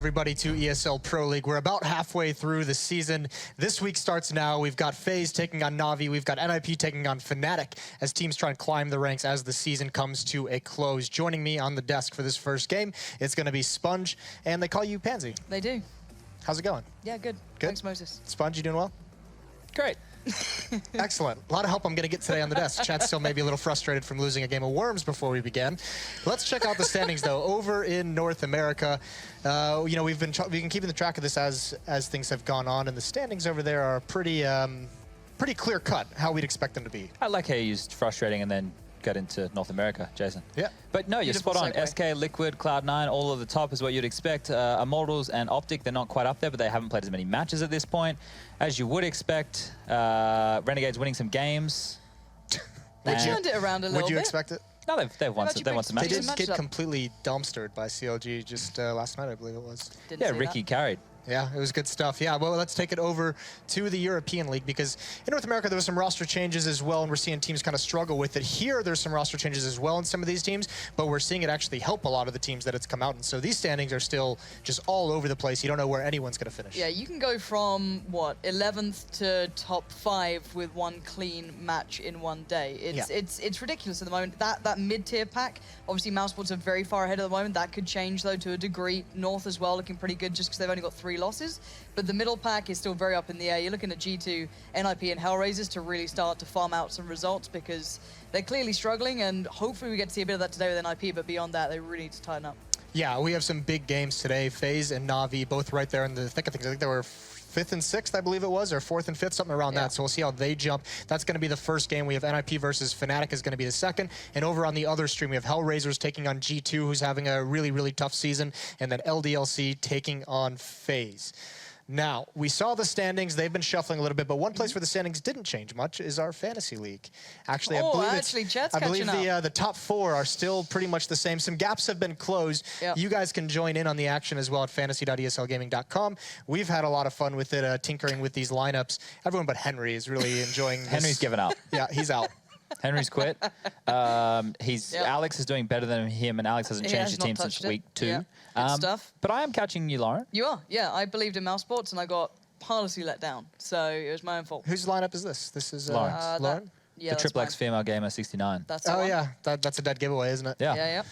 Everybody to ESL Pro League. We're about halfway through the season. This week starts now. We've got FaZe taking on NaVi. We've got NIP taking on Fnatic as teams try and climb the ranks as the season comes to a close. Joining me on the desk for this first game, it's going to be Sponge, and they call you Pansy. They do. How's it going? Yeah, good. Good? Thanks, Moses. Sponge, you doing well? Great. Excellent. A lot of help I'm going to get today on the desk. Chat's still maybe a little frustrated from losing a game of Worms before we began. Let's check out the standings, though. Over in North America, you know, we've been keeping the track of this as things have gone on, and the standings over there are pretty clear-cut, how we'd expect them to be. I like how you used frustrating and then got into North America, Jason. Yeah. But no, you're Beautiful spot on. segue. SK, Liquid, Cloud9, all of the top is what you'd expect. Immortals and Optic, they're not quite up there, but they haven't played as many matches at this point. As you would expect, Renegades winning some games. They turned it around a little bit. Would you expect it? No, they've won some They matches. did get completely dumpstered by CLG just last night, I believe it was. Didn't Yeah, see Ricky that. carried. Yeah, it was good stuff. Yeah, well, let's take it over to the European League, because in North America, there were some roster changes as well, and we're seeing teams kind of struggle with it. Here, there's some roster changes as well in some of these teams, but we're seeing it actually help a lot of the teams that it's come out in. So these standings are still just all over the place. You don't know where anyone's going to finish. Yeah, you can go from, what, 11th to top 5 with one clean match in one day. It's ridiculous at the moment. That mid-tier pack, obviously Mousesports are very far ahead at the moment. That could change, though, to a degree. North as well, looking pretty good just because they've only got 3 losses. But the middle pack is still very up in the air. You're looking at G2, NIP, and Hellraisers to really start to farm out some results because they're clearly struggling, and hopefully we get to see a bit of that today with NIP, but beyond that, they really need to tighten up. Yeah, we have some big games today. FaZe and NaVi both right there in the thick of things. I think they were 5th and 6th, I believe it was, or 4th and 5th, something around that. So we'll see how they jump. That's going to be the first game. We have NIP versus Fnatic is going to be the second. And over on the other stream, we have Hellraisers taking on G2, who's having a really, really tough season, and then LDLC taking on FaZe. Now, we saw the standings. They've been shuffling a little bit, but one place where the standings didn't change much is our fantasy league. Actually, I believe the top 4 are still pretty much the same. Some gaps have been closed. Yep. You guys can join in on the action as well at fantasy.eslgaming.com. We've had a lot of fun with it, tinkering with these lineups. Everyone but Henry is really enjoying this. Henry's given up. Yeah, he's out. Henry's quit. Alex is doing better than him, and Alex hasn't changed his team since week 2. Yeah. Good stuff. But I am catching you, Lauren. You are, yeah. I believed in Mousesports, and I got policy let down, so it was my own fault. Whose lineup is this? This is Lauren. Yeah, the Triple X female gamer 69. That's the one. Yeah, that's a dead giveaway, isn't it? Yeah.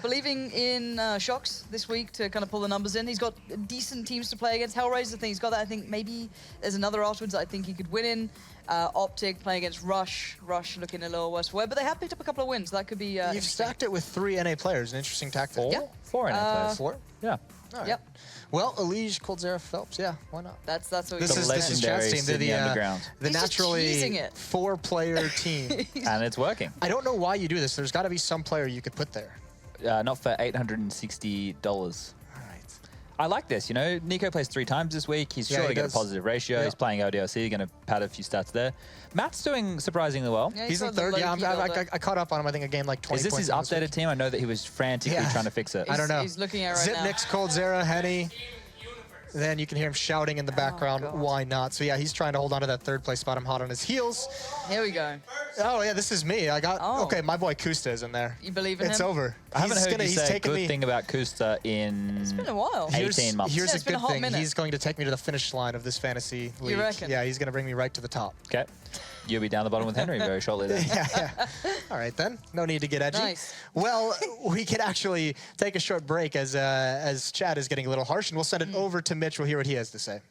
Believing in Shox this week to kind of pull the numbers in. He's got decent teams to play against. Hellraiser, I think he's got that. I think maybe there's another afterwards that I think he could win in. Optic playing against Rush. Rush looking a little worse for wear, but they have picked up a couple of wins. That could be You've stacked it with 3 NA players. An interesting tactic. 4 NA players. 4? Yeah. All right. Yep. Well, Elige, Coldzera, Phelps, yeah, why not? That's what this is Chat's team. The naturally 4-player team. And it's working. I don't know why you do this. There's got to be some player you could put there. Not for $860. All right. I like this. You know, Nico plays 3 times this week. He's sure to get a positive ratio. Yeah. He's playing ODLC, going to pad a few stats there. Matt's doing surprisingly well. Yeah, he's in 3rd. Yeah, I caught up on him, I think, a game like 20 points. Is this his updated team? I know that he was frantically trying to fix it. I don't know. He's looking at right now. Zipnix, Coldzera, Henny. Then you can hear him shouting in the background, why not? So yeah, he's trying to hold on to that 3rd place spot. I'm hot on his heels. Here we go. Oh yeah, this is me. I got, okay, my boy Kusta is in there. You believe in him? It's over. I haven't heard you say a good thing about Kusta in It's been a while. 18 months. Here's a good thing. He's going to take me to the finish line of this fantasy league. You reckon? Yeah, he's going to bring me right to the top. Okay. You'll be down the bottom with Henry very shortly then. Yeah. All right then. No need to get edgy. Nice. Well, we can actually take a short break as Chad is getting a little harsh, and we'll send it over to Mitch. We'll hear what he has to say.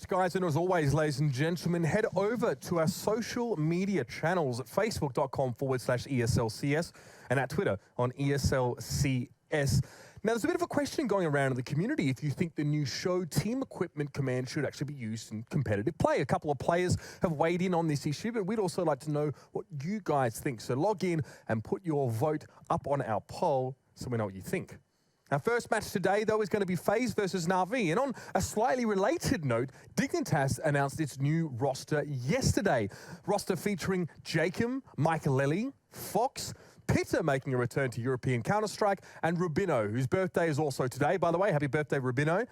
Guys, and as always, ladies and gentlemen, head over to our social media channels at facebook.com/ESLCS and at Twitter on ESLCS. Now, there's a bit of a question going around in the community if you think the new show team equipment command should actually be used in competitive play. A couple of players have weighed in on this issue, but we'd also like to know what you guys think. So log in and put your vote up on our poll so we know what you think. Our first match today, though, is going to be FaZe versus NaVi. And on a slightly related note, Dignitas announced its new roster yesterday. Roster featuring Jacob, Michaelelli, Fox, Peter making a return to European Counter-Strike, and Rubino, whose birthday is also today, by the way. Happy birthday, Rubino.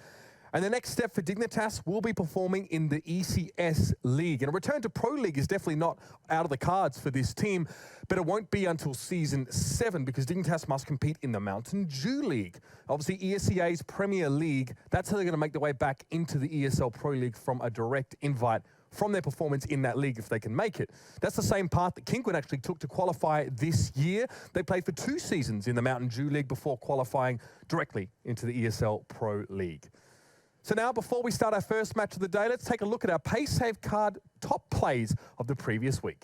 And the next step for Dignitas will be performing in the ECS League. And a return to Pro League is definitely not out of the cards for this team, but it won't be until Season 7 because Dignitas must compete in the Mountain Dew League. Obviously, ESEA's Premier League, that's how they're going to make their way back into the ESL Pro League from a direct invite from their performance in that league if they can make it. That's the same path that Kinquin actually took to qualify this year. They played for 2 seasons in the Mountain Dew League before qualifying directly into the ESL Pro League. So now, before we start our first match of the day, let's take a look at our Pay Save Card top plays of the previous week.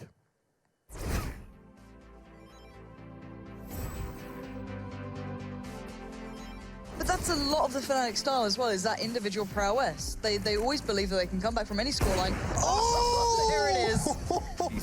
But that's a lot of the Fnatic style as well, is that individual prowess. They always believe that they can come back from any scoreline. Oh, there it is.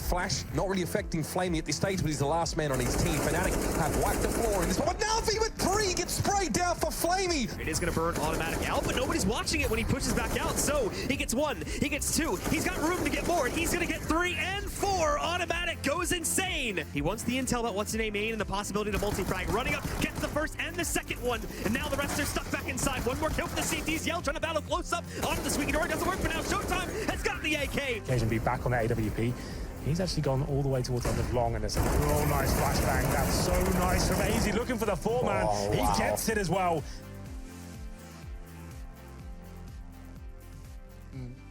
Flash not really affecting Flamey at this stage, but he's the last man on his team. Fnatic have wiped the floor in this one. But NaVi with 3 gets sprayed down for Flamey. It is going to burn automatic out, but nobody's watching it when he pushes back out. So he gets 1, he gets 2, he's got room to get more, and he's going to get 3 and 4. Automatic goes insane. He wants the intel about what's in A main and the possibility to multi-frag. Running up, gets the first and the second one, and now the rest are stuck back inside. One more kill for the CTs. Yell trying to battle close up onto the Squeaky Door. It doesn't work, but now Showtime has got the AK. Occasion be back on that AWP. He's actually gone all the way towards the end of long, and there's a real nice flashbang. That's so nice from AZ, looking for the 4-man. Oh, he wow. gets it as well.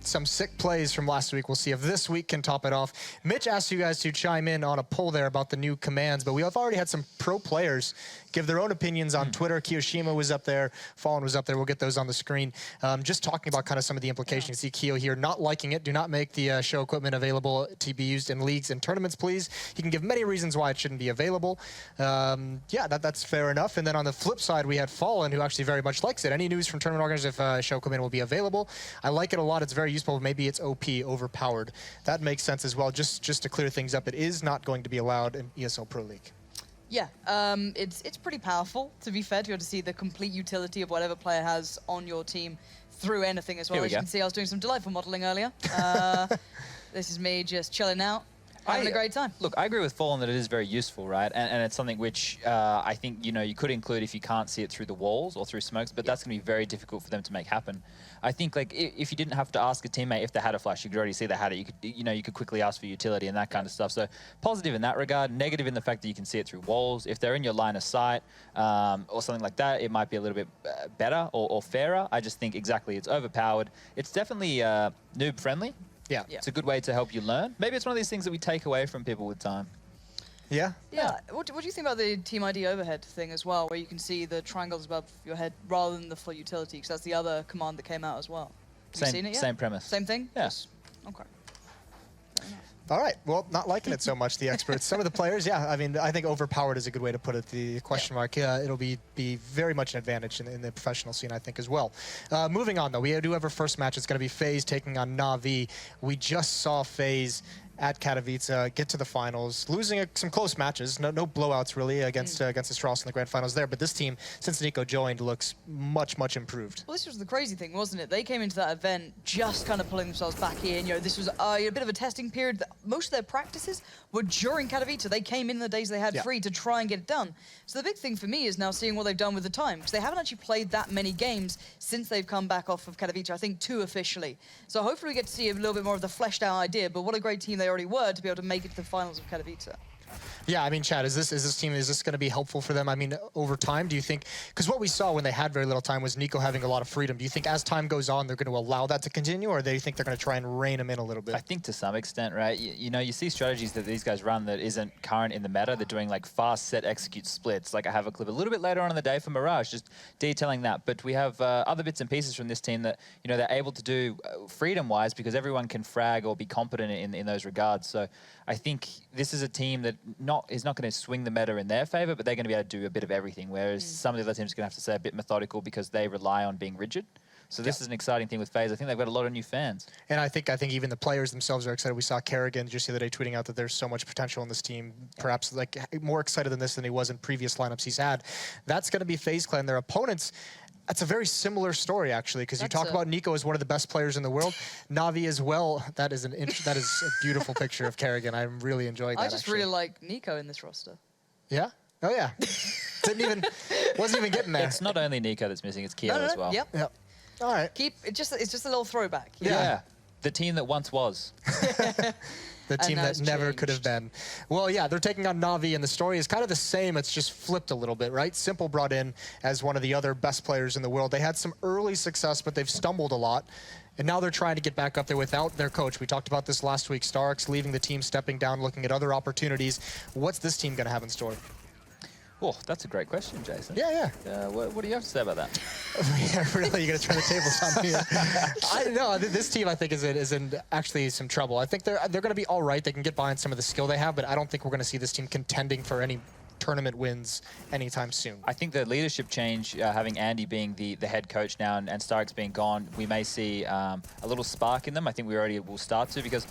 Some sick plays from last week. We'll see if this week can top it off. Mitch asked you guys to chime in on a poll there about the new commands, but we have already had some pro players give their own opinions on Twitter. Kiyoshima was up there, Fallen was up there. We'll get those on the screen. Just talking about kind of some of the implications. You see Kyo here not liking it. Do not make the show equipment available to be used in leagues and tournaments, please. He can give many reasons why it shouldn't be available. Yeah, that's fair enough. And then on the flip side, we had Fallen, who actually very much likes it. Any news from tournament organizers if show equipment will be available? I like it a lot. It's very useful. Maybe it's OP, overpowered. That makes sense as well. Just to clear things up, it is not going to be allowed in ESL Pro League. Yeah, it's pretty powerful, to be fair, to be able to see the complete utility of whatever player has on your team through anything as well. As you can see, I was doing some delightful modeling earlier. This is me just chilling out, having a great time. Look, I agree with Fallen that it is very useful, right? And it's something which I think, you could include if you can't see it through the walls or through smokes, but that's going to be very difficult for them to make happen. I think, like, if you didn't have to ask a teammate if they had a flash, you could already see they had it. You could quickly ask for utility and that kind of stuff. So positive in that regard, negative in the fact that you can see it through walls. If they're in your line of sight or something like that, it might be a little bit better or fairer. I just think exactly it's overpowered. It's definitely noob friendly. Yeah. It's a good way to help you learn. Maybe it's one of these things that we take away from people with time. Yeah? Yeah. What do you think about the Team ID overhead thing as well, where you can see the triangles above your head rather than the full utility? Because that's the other command that came out as well. Have you seen it yet? Same premise. Same thing? Yes. Okay. Fair enough. All right. Well, not liking it so much, the experts. Some of the players, yeah. I mean, I think overpowered is a good way to put it. The question mark, it'll be very much an advantage in the professional scene, I think, as well. Moving on, though, we do have our first match. It's going to be FaZe taking on NaVi. We just saw FaZe at Katowice get to the finals, losing some close matches. No blowouts, really, against Astralis in the grand finals there. But this team, since Nico joined, looks much improved. Well, this was the crazy thing, wasn't it? They came into that event just kind of pulling themselves back in. This was a bit of a testing period. Most of their practices were during Katowice. They came in the days they had free to try and get it done. So the big thing for me is now seeing what they've done with the time, because they haven't actually played that many games since they've come back off of Katowice. I think 2 officially. So hopefully we get to see a little bit more of the fleshed out idea. But what a great team they already were to be able to make it to the finals of Katowice. Yeah, I mean, Chad, is this going to be helpful for them? I mean, over time, do you think? Because what we saw when they had very little time was Nico having a lot of freedom. Do you think as time goes on, they're going to allow that to continue, or do you think they're going to try and rein him in a little bit? I think to some extent, right? You see strategies that these guys run that isn't current in the meta. They're doing like fast set execute splits. Like I have a clip a little bit later on in the day for Mirage, just detailing that. But we have other bits and pieces from this team that they're able to do freedom-wise because everyone can frag or be competent in those regards. So I think this is a team that is not going to swing the meta in their favor, but they're going to be able to do a bit of everything, whereas some of the other teams are going to have to stay a bit methodical because they rely on being rigid. So this is an exciting thing with FaZe. I think they've got a lot of new fans. And I think even the players themselves are excited. We saw Kerrigan just the other day tweeting out that there's so much potential in this team, perhaps like more excited than this than he was in previous lineups he's had. That's going to be FaZe Clan. Their opponents, that's a very similar story, actually, because you talk about Nico as one of the best players in the world. NaVi as well. That is that is a beautiful picture of Kerrigan. I'm really enjoying that. I just really like Nico in this roster. Yeah? Oh, yeah. Wasn't even getting there. It's not only Nico that's missing, it's Keo as well. Yep. All right. It's just a little throwback. Yeah. The team that once was. The team that never could have changed. been. Well, yeah, they're taking on NaVi, and the story is kind of the same. It's just flipped a little bit, right? Simple brought in as one of the other best players in the world. They had some early success, but they've stumbled a lot. And now they're trying to get back up there without their coach. We talked about this last week. Starks leaving the team, stepping down, looking at other opportunities. What's this team going to have in store? Oh, that's a great question, Jason. Yeah. What do you have to say about that? Yeah, really, you're going to turn the tables on me. I know this team, I think, is in actually some trouble. I think they're going to be all right. They can get by on some of the skill they have, but I don't think we're going to see this team contending for any tournament wins anytime soon. I think the leadership change, having Andy being the head coach now and Starks being gone, we may see a little spark in them. I think we already will start to, because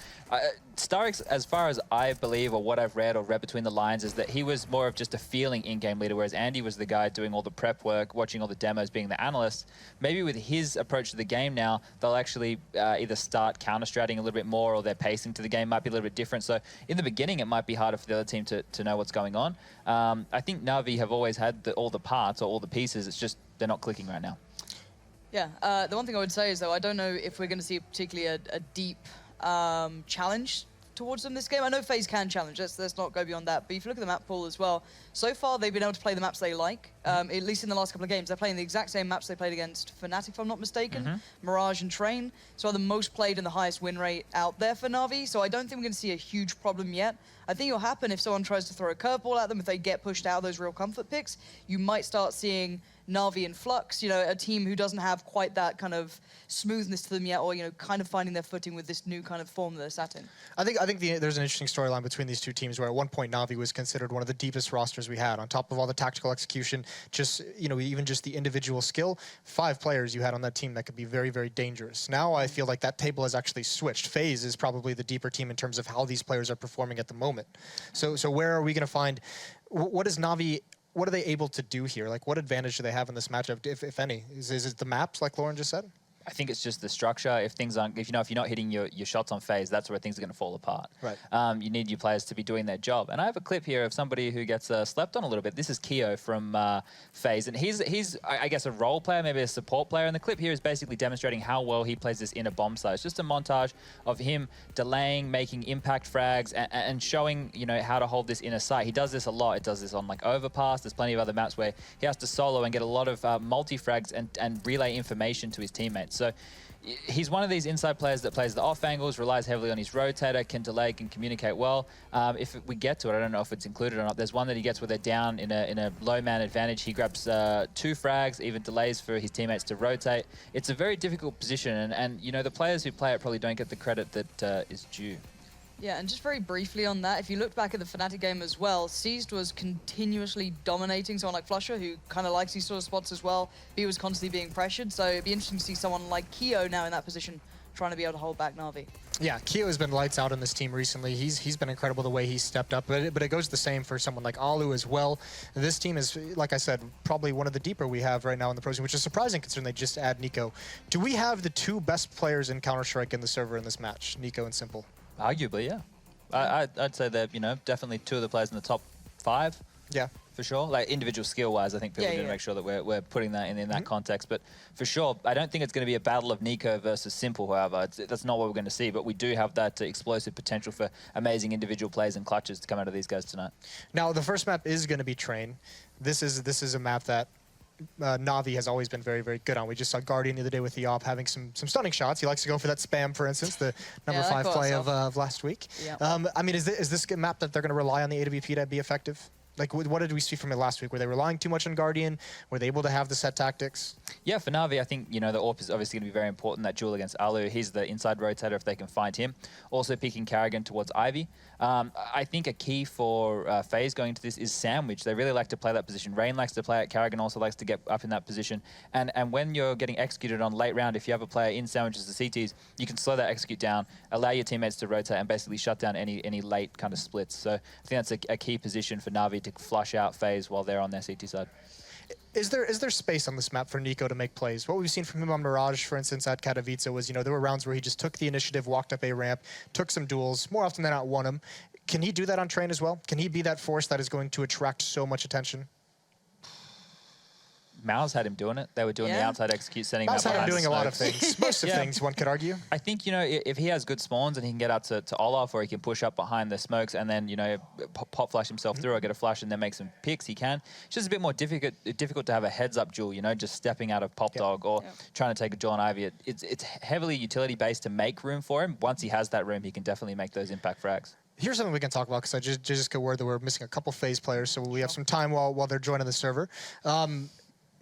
Starks, as far as I believe, or what I've read between the lines, is that he was more of just a feeling in-game leader, whereas Andy was the guy doing all the prep work, watching all the demos, being the analyst. Maybe with his approach to the game now, they'll actually either start counter-stratting a little bit more, or their pacing to the game might be a little bit different. So in the beginning, it might be harder for the other team to know what's going on. I think NaVi have always had all the parts or all the pieces. It's just they're not clicking right now. Yeah, the one thing I would say is, though, I don't know if we're going to see particularly a deep challenge towards them this game. I know FaZe can challenge, let's not go beyond that. But if you look at the map pool as well, so far they've been able to play the maps they like. At least in the last couple of games, they're playing the exact same maps they played against Fnatic, if I'm not mistaken. Mirage and Train. So are the most played and the highest win rate out there for NaVi. So I don't think we're going to see a huge problem yet. I think it'll happen if someone tries to throw a curveball at them, if they get pushed out of those real comfort picks. You might start seeing NaVi and Flux, a team who doesn't have quite that kind of smoothness to them yet, or kind of finding their footing with this new kind of form that they're sat in. I think there's an interesting storyline between these two teams, where at one point NaVi was considered one of the deepest rosters we had. On top of all the tactical execution, just even just the individual skill, 5 players you had on that team that could be very, very dangerous. Now I feel like that table has actually switched. FaZe is probably the deeper team in terms of how these players are performing at the moment. So where are we going to find? What is NaVi? What are they able to do here? Like, what advantage do they have in this matchup, if any? Is it the maps, like Lauren just said? I think it's just the structure. If things aren't, if you're not hitting your shots on FaZe, that's where things are going to fall apart. Right. You need your players to be doing their job. And I have a clip here of somebody who gets slept on a little bit. This is Keo from FaZe, and he's I guess a role player, maybe a support player. And the clip here is basically demonstrating how well he plays this inner bomb site. It's just a montage of him delaying, making impact frags, and showing how to hold this inner site. He does this a lot. It does this on like Overpass. There's plenty of other maps where he has to solo and get a lot of multi frags and relay information to his teammates. So he's one of these inside players that plays the off angles, relies heavily on his rotator, can delay, can communicate well. If we get to it, I don't know if it's included or not. There's one that he gets where they're down in a low man advantage. He grabs 2 frags, even delays for his teammates to rotate. It's a very difficult position, and the players who play it probably don't get the credit that is due. Yeah, and just very briefly on that, if you look back at the Fnatic game as well, Seized was continuously dominating someone like Flusher, who kind of likes these sort of spots as well. B was constantly being pressured, so it'd be interesting to see someone like Keo now in that position, trying to be able to hold back NaVi. Yeah, Keo has been lights out in this team recently. He's been incredible the way he's stepped up, but it goes the same for someone like Alu as well. This team is, like I said, probably one of the deeper we have right now in the pro scene, which is surprising considering they just add Nico. Do we have the 2 best players in Counter-Strike in the server in this match, Nico and Simple? Arguably, yeah. I'd say they're, definitely 2 of the players in the top 5. Yeah. For sure. Like, individual skill-wise, I think people need to make sure that we're putting that in that context. But for sure, I don't think it's going to be a battle of Nico versus Simple, however. That's not what we're going to see. But we do have that explosive potential for amazing individual plays and clutches to come out of these guys tonight. Now, the first map is going to be Train. This is a map that NaVi has always been very, very good on. We just saw Guardian the other day with the op having some stunning shots. He likes to go for that spam, for instance, the number 5 play of last week. Yeah. I mean, is this a map that they're going to rely on the AWP to be effective? Like, what did we see from it last week? Were they relying too much on Guardian? Were they able to have the set tactics? Yeah, for NaVi, I think, the AWP is obviously going to be very important. That duel against Alu, he's the inside rotator if they can find him. Also picking Karrigan towards Ivy. I think a key for FaZe going into this is sandwich. They really like to play that position. Rain likes to play it. Karrigan also likes to get up in that position. And when you're getting executed on late round, if you have a player in sandwiches the CTs, you can slow that execute down, allow your teammates to rotate, and basically shut down any late kind of splits. So I think that's a key position for NaVi to flush out FaZe while they're on their CT side. Is there space on this map for Nico to make plays? What we've seen from him on Mirage, for instance, at Katowice was, there were rounds where he just took the initiative, walked up a ramp, took some duels, more often than not won them. Can he do that on Train as well? Can he be that force that is going to attract so much attention? Mouse had him doing it. They were doing the outside execute, setting Mouse that had him behind doing the a lot of smokes. things. Most of things, one could argue. I think, you know, if he has good spawns and he can get out to Olaf, or he can push up behind the smokes and then, you know, pop flash himself through or get a flash and then make some picks, he can. It's just a bit more difficult to have a heads-up duel, you know, just stepping out of Pop Dog or trying to take a John Ivy. It's heavily utility-based to make room for him. Once he has that room, he can definitely make those impact frags. Here's something we can talk about, because I just got word that we're missing a couple FaZe players, so we have some time while they're joining the server.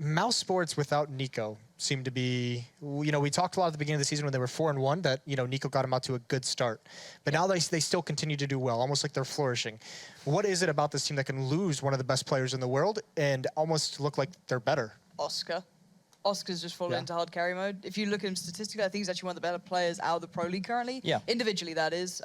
Mouse Sports without Nico seem to be, you know, we talked a lot at the beginning of the season when they were 4-1 that, you know, Nico got them out to a good start. But now they still continue to do well, almost like they're flourishing. What is it about this team that can lose one of the best players in the world and almost look like they're better? Oscar's just fallen into hard carry mode. If you look at him statistically, I think he's actually one of the better players out of the Pro League currently. Yeah. Individually, that is.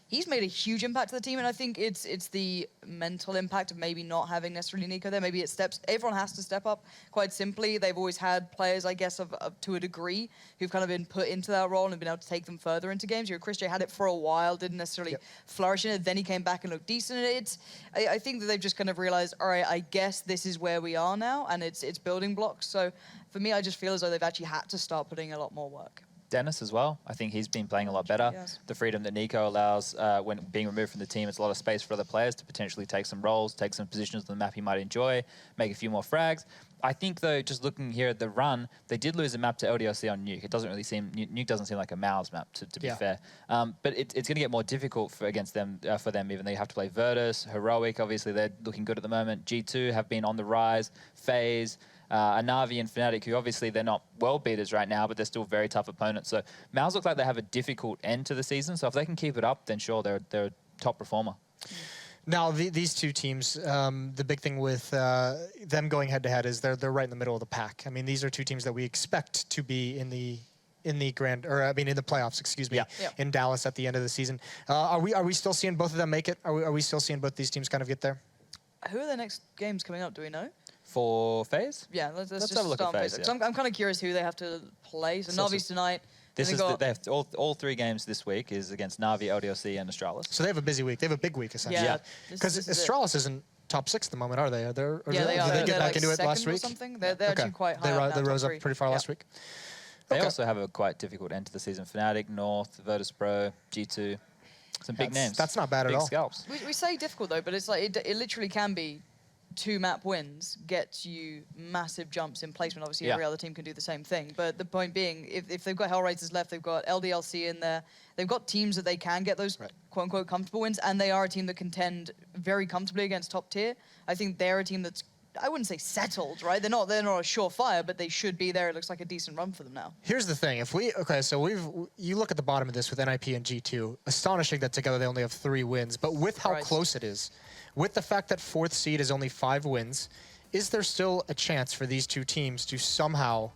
He's made a huge impact to the team, and I think it's the mental impact of maybe not having necessarily Nico there. Maybe everyone has to step up, quite simply. They've always had players, I guess, to a degree, who've kind of been put into that role and been able to take them further into games. Chris J had it for a while, didn't necessarily flourish in it. Then he came back and looked decent. I think that they've just kind of realized, all right, I guess this is where we are now, and it's building blocks. So for me, I just feel as though they've actually had to start putting in a lot more work. Dennis as well. I think he's been playing a lot better. Yes. The freedom that Nico allows when being removed from the team, it's a lot of space for other players to potentially take some roles, take some positions on the map he might enjoy, make a few more frags. I think, though, just looking here at the run, they did lose a map to LDLC on Nuke. It doesn't really seem, Nuke doesn't seem like a Mouse map, to be fair. But it's going to get more difficult for them, even though you have to play Virtus, Heroic, obviously they're looking good at the moment. G2 have been on the rise, FaZe, NaVi and Fnatic, who obviously they're not world beaters right now, but they're still very tough opponents. So Mouse look like they have a difficult end to the season. So if they can keep it up, then sure, they're a top performer. Now, these two teams, the big thing with them going head-to-head is they're right in the middle of the pack. I mean, these are two teams that we expect to be in the playoffs, excuse me, in Dallas at the end of the season. Are we still seeing both of them make it? Are we still seeing both these teams kind of get there? Who are their next games coming up? Do we know? For FaZe? Yeah, let's just have a look at start on FaZe. FaZe. I'm kind of curious who they have to play. So NaVi's tonight. They have all 3 games this week is against NaVi, LDLC, and Astralis. So they have a busy week. They have a big week, essentially. Yeah. Because Astralis isn't top 6 at the moment, are they? They Did are. they get back like into it last week? Or something. They're actually quite high. They rose up pretty far last week. They also have a quite difficult end to the season. Fnatic, North, Virtus Pro, G2. Some big names. That's not bad at all. Big scalps. We say difficult, though, but it's like it literally can be 2 map wins gets you massive jumps in placement. Obviously, every other team can do the same thing. But the point being, if they've got Hellraisers left, they've got LDLC in there, they've got teams that they can get those quote-unquote comfortable wins, and they are a team that contend very comfortably against top tier. I think they're a team that's, I wouldn't say settled, right? They're not a surefire, but they should be there. It looks like a decent run for them now. Here's the thing. You look at the bottom of this with NIP and G2. Astonishing that together they only have 3 wins, but with how close it is, with the fact that 4th seed is only 5 wins, is there still a chance for these two teams to somehow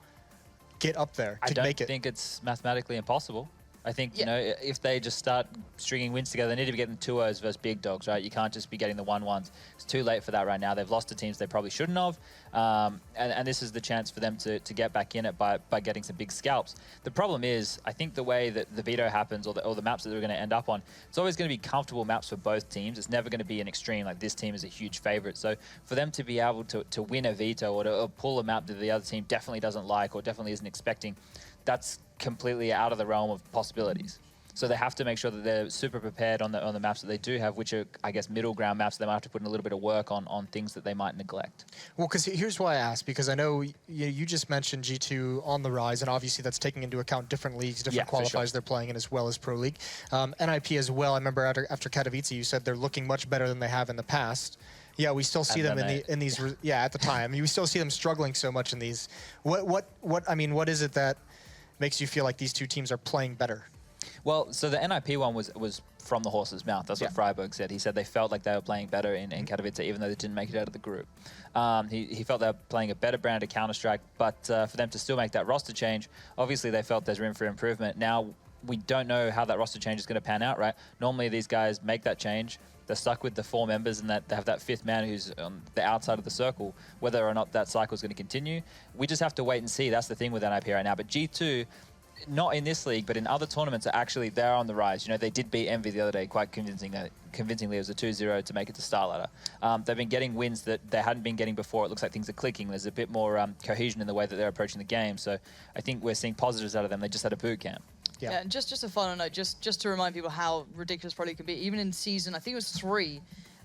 get up there to make it? I don't think it's mathematically impossible. I think, you know, if they just start stringing wins together, they need to be getting 2-0s versus big dogs, right? You can't just be getting the 1-1s. It's too late for that right now. They've lost to teams they probably shouldn't have. And this is the chance for them to get back in it by getting some big scalps. The problem is, I think the way that the veto happens or the maps that they're going to end up on, it's always going to be comfortable maps for both teams. It's never going to be an extreme, like this team is a huge favorite. So for them to be able to win a veto or to pull a map that the other team definitely doesn't like or definitely isn't expecting, that's completely out of the realm of possibilities. So they have to make sure that they're super prepared on the maps that they do have, which are, I guess, middle ground maps. They might have to put in a little bit of work on things that they might neglect. Well, because here's why I asked, because I know you just mentioned G2 on the rise, and obviously that's taking into account different leagues, different qualifiers they're playing in, as well as Pro League. NIP as well. I remember after Katowice, you said they're looking much better than they have in the past. Yeah, we still see them in these. Yeah, at the time, we still see them struggling so much in these. What is it that makes you feel like these two teams are playing better? Well, so the NIP one was from the horse's mouth. That's what Freiburg said. He said they felt like they were playing better in Katowice, even though they didn't make it out of the group. He felt they were playing a better brand of Counter-Strike, but for them to still make that roster change, obviously they felt there's room for improvement. Now, we don't know how that roster change is going to pan out, right? Normally, these guys make that change. They're stuck with the 4 members and that they have that 5th man who's on the outside of the circle. Whether or not that cycle is going to continue, we just have to wait and see. That's the thing with NIP right now. But G2, not in this league, but in other tournaments, are actually they're on the rise. You know, they did beat Envy the other day quite convincingly. It was a 2-0 to make it to Star Ladder. They've been getting wins that they hadn't been getting before. It looks like things are clicking. There's a bit more cohesion in the way that they're approaching the game. So I think we're seeing positives out of them. They just had a boot camp. Yeah, and just a final note, just to remind people how ridiculous Pro League can be. Even in season, I think it was 3,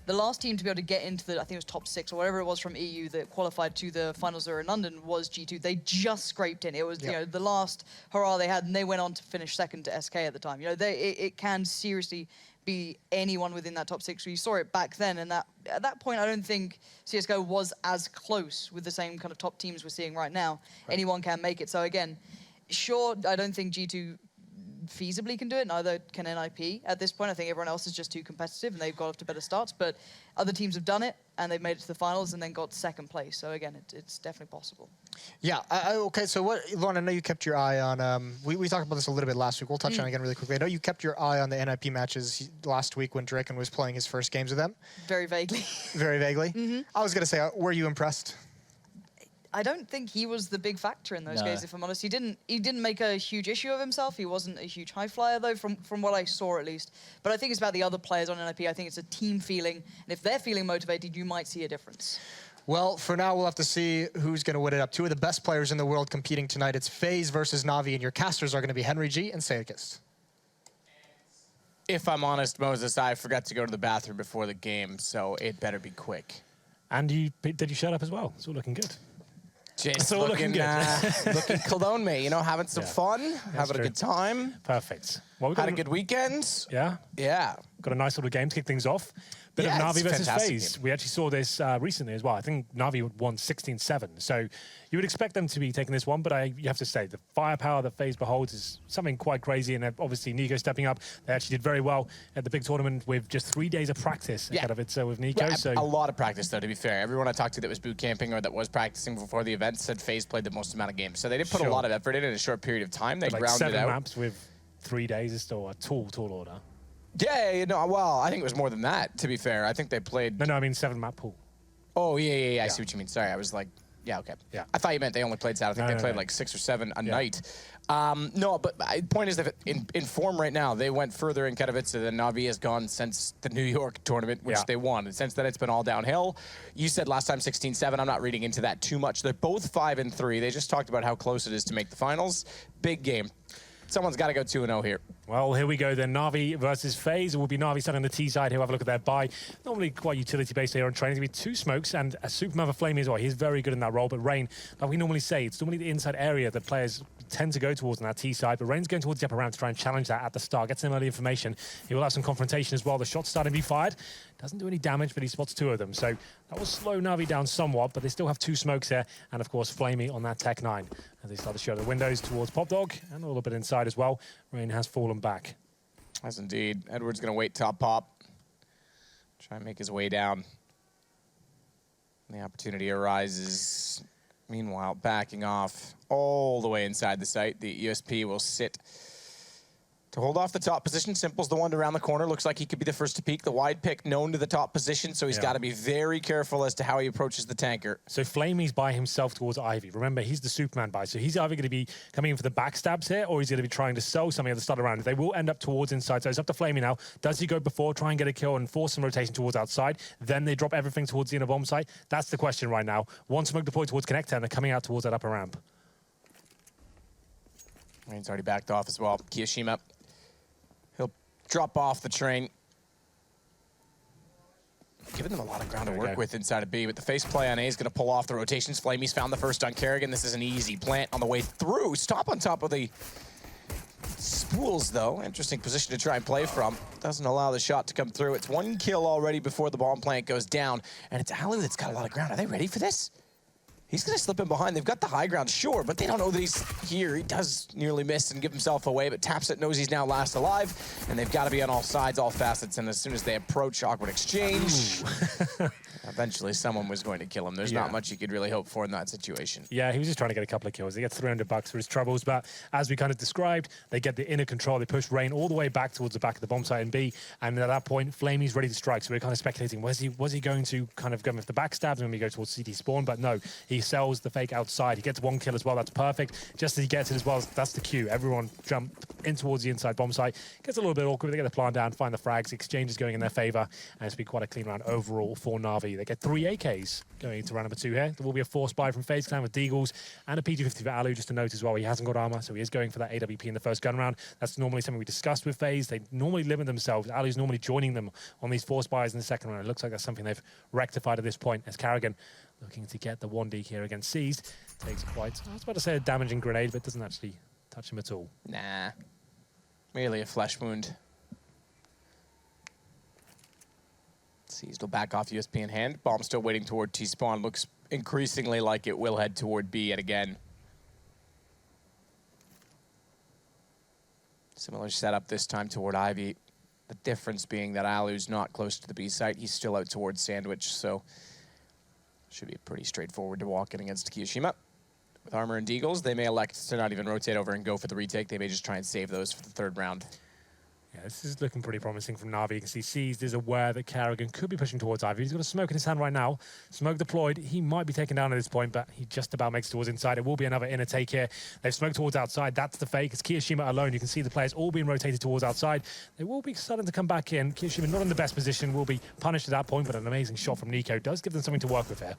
the last team to be able to get into the, I think it was top 6 or whatever it was from EU that qualified to the finals that were in London was G2. They just scraped in. It was you know, the last hurrah they had, and they went on to finish second to SK at the time. You know, it can seriously be anyone within that top 6. We saw it back then, and at that point, I don't think CSGO was as close with the same kind of top teams we're seeing right now. Right. Anyone can make it. So again, sure, I don't think G2 feasibly can do it, neither can NIP at this point. I think everyone else is just too competitive and they've got off to better starts, but other teams have done it and they've made it to the finals and then got second place. So again, it's definitely possible. Yeah, okay, so what, Lauren, I know you kept your eye on, we talked about this a little bit last week. We'll touch on it again really quickly. I know you kept your eye on the NIP matches last week when Draken was playing his first games with them. Very vaguely. Very vaguely? I was going to say, were you impressed? I don't think he was the big factor in those games, if I'm honest. He didn't make a huge issue of himself. He wasn't a huge high flyer, though, from what I saw at least. But I think it's about the other players on NIP. I think it's a team feeling. And if they're feeling motivated, you might see a difference. Well, for now, we'll have to see who's going to win it up. 2 of the best players in the world competing tonight. It's FaZe versus NaVi, and your casters are going to be Henry G and Sayakist. If I'm honest, Moses, I forgot to go to the bathroom before the game, so it better be quick. And did you shut up as well? It's all looking good. Just looking cologne, mate. You know, having some fun, having a good time. Perfect. Well, had a good weekend. Yeah. Yeah. Got a nice little game to kick things off. Bit of NaVi versus FaZe. We actually saw this recently as well. I think NaVi won 16-7. So you would expect them to be taking this one, but you have to say the firepower that FaZe beholds is something quite crazy. And obviously Nico stepping up. They actually did very well at the big tournament with just 3 days of practice ahead of it with Nico. Yeah, so a lot of practice, though, to be fair. Everyone I talked to that was boot camping or that was practicing before the event said FaZe played the most amount of games. So they did put a lot of effort in a short period of time. They grounded like 7 out. maps with 3 days is still a tall order. Yeah, you know, well, I think it was more than that, to be fair. I think they played... No, I mean 7 map pool. Oh, yeah, I see what you mean. Sorry, I was like, yeah, okay. Yeah. I thought you meant they only played 7. I think they played like 6 or 7 a night. No, but the point is that in form right now, they went further in Katowice than NaVi has gone since the New York tournament, which they won. And since then, it's been all downhill. You said last time 16-7. I'm not reading into that too much. They're both 5-3. They just talked about how close it is to make the finals. Big game. Someone's got to go 2-0 here. Well, here we go then. NaVi versus FaZe. It will be NaVi starting on the T side. He'll have a look at their buy. Normally quite utility-based here on training. There'll be 2 smokes and a Superman for Flamey as well. He's very good in that role. But Rain, like we normally say, it's normally the inside area that players tend to go towards on that T side. But Rain's going towards the upper ramp to try and challenge that at the start. Get some early information. He will have some confrontation as well. The shot's starting to be fired. Doesn't do any damage, but he spots 2 of them. So that will slow NaVi down somewhat, but they still have 2 smokes here. And of course, Flamey on that Tech 9. As they start to show the windows towards Pop Dog and a little bit inside as well. Rain has fallen back. As indeed. Edward's going to wait top pop. Try and make his way down. The opportunity arises. Meanwhile, backing off all the way inside the site. The USP will sit to hold off the top position. Simple's the one around the corner. Looks like he could be the first to peek. The wide pick known to the top position, so he's got to be very careful as to how he approaches the tanker. So Flamey's by himself towards Ivy. Remember, he's the Superman buy, so he's either going to be coming in for the backstabs here, or he's going to be trying to sell something at the start around. They will end up towards inside, so it's up to Flamey now. Does he go before, try and get a kill and force some rotation towards outside? Then they drop everything towards the inner bomb site? That's the question right now. One smoke deployed towards Connector, and they're coming out towards that upper ramp. Rain's already backed off as well. Kiyoshima. He'll drop off the train. Giving them a lot of ground to work with inside of B, but the face play on A is going to pull off the rotations. Flamey's found the first on Kerrigan. This is an easy plant on the way through. Stop on top of the spools, though. Interesting position to try and play from. Doesn't allow the shot to come through. It's 1 kill already before the bomb plant goes down, and it's Alu that's got a lot of ground. Are they ready for this? He's going to slip in behind. They've got the high ground, sure, but they don't know that he's here. He does nearly miss and give himself away, but Taps it knows he's now last alive, and they've got to be on all sides, all facets, and as soon as they approach, awkward exchange. Eventually, someone was going to kill him. There's not much you could really hope for in that situation. Yeah, he was just trying to get a couple of kills. He gets $300 for his troubles, but as we kind of described, they get the inner control. They push Rain all the way back towards the back of the bomb site in B, and at that point, Flamey's ready to strike. So we're kind of speculating, was he going to kind of go with the backstabs when we go towards CT spawn? But no, he sells the fake outside. He gets one kill as well. That's perfect. Just as he gets it as well, that's the cue. Everyone jump in towards the inside bomb site. Gets a little bit awkward. They get the plant down, find the frags. The exchange is going in their favor, and it's been quite a clean round overall for NaVi. They get 3 AKs going into round number 2 here. There will be a force buy from FaZe Clan with Deagles and a P250 for Alu, just to note as well. He hasn't got armor, so he is going for that AWP in the first gun round. That's normally something we discussed with FaZe. They normally limit themselves. Alu's normally joining them on these force buys in the second round. It looks like that's something they've rectified at this point, as Karrigan, looking to get the 1D here against Seized, takes quite, I was about to say a damaging grenade, but doesn't actually touch him at all. Nah, merely a flesh wound. Seized will back off USP in hand. Bomb still waiting toward T-spawn. Looks increasingly like it will head toward B yet again. Similar setup this time toward Ivy. The difference being that Alu's not close to the B site. He's still out towards Sandwich, so should be pretty straightforward to walk in against Kiyoshima. With Armor and Deagles, they may elect to not even rotate over and go for the retake. They may just try and save those for the third round. Yeah, this is looking pretty promising from NaVi. You can see Seized is aware that Karrigan could be pushing towards Ivy. He's got a smoke in his hand right now. Smoke deployed. He might be taken down at this point, but he just about makes it towards inside. It will be another inner take here. They've smoked towards outside. That's the fake. It's Kiyoshima alone. You can see the players all being rotated towards outside. They will be starting to come back in. Kiyoshima not in the best position, will be punished at that point, but an amazing shot from Nico does give them something to work with here.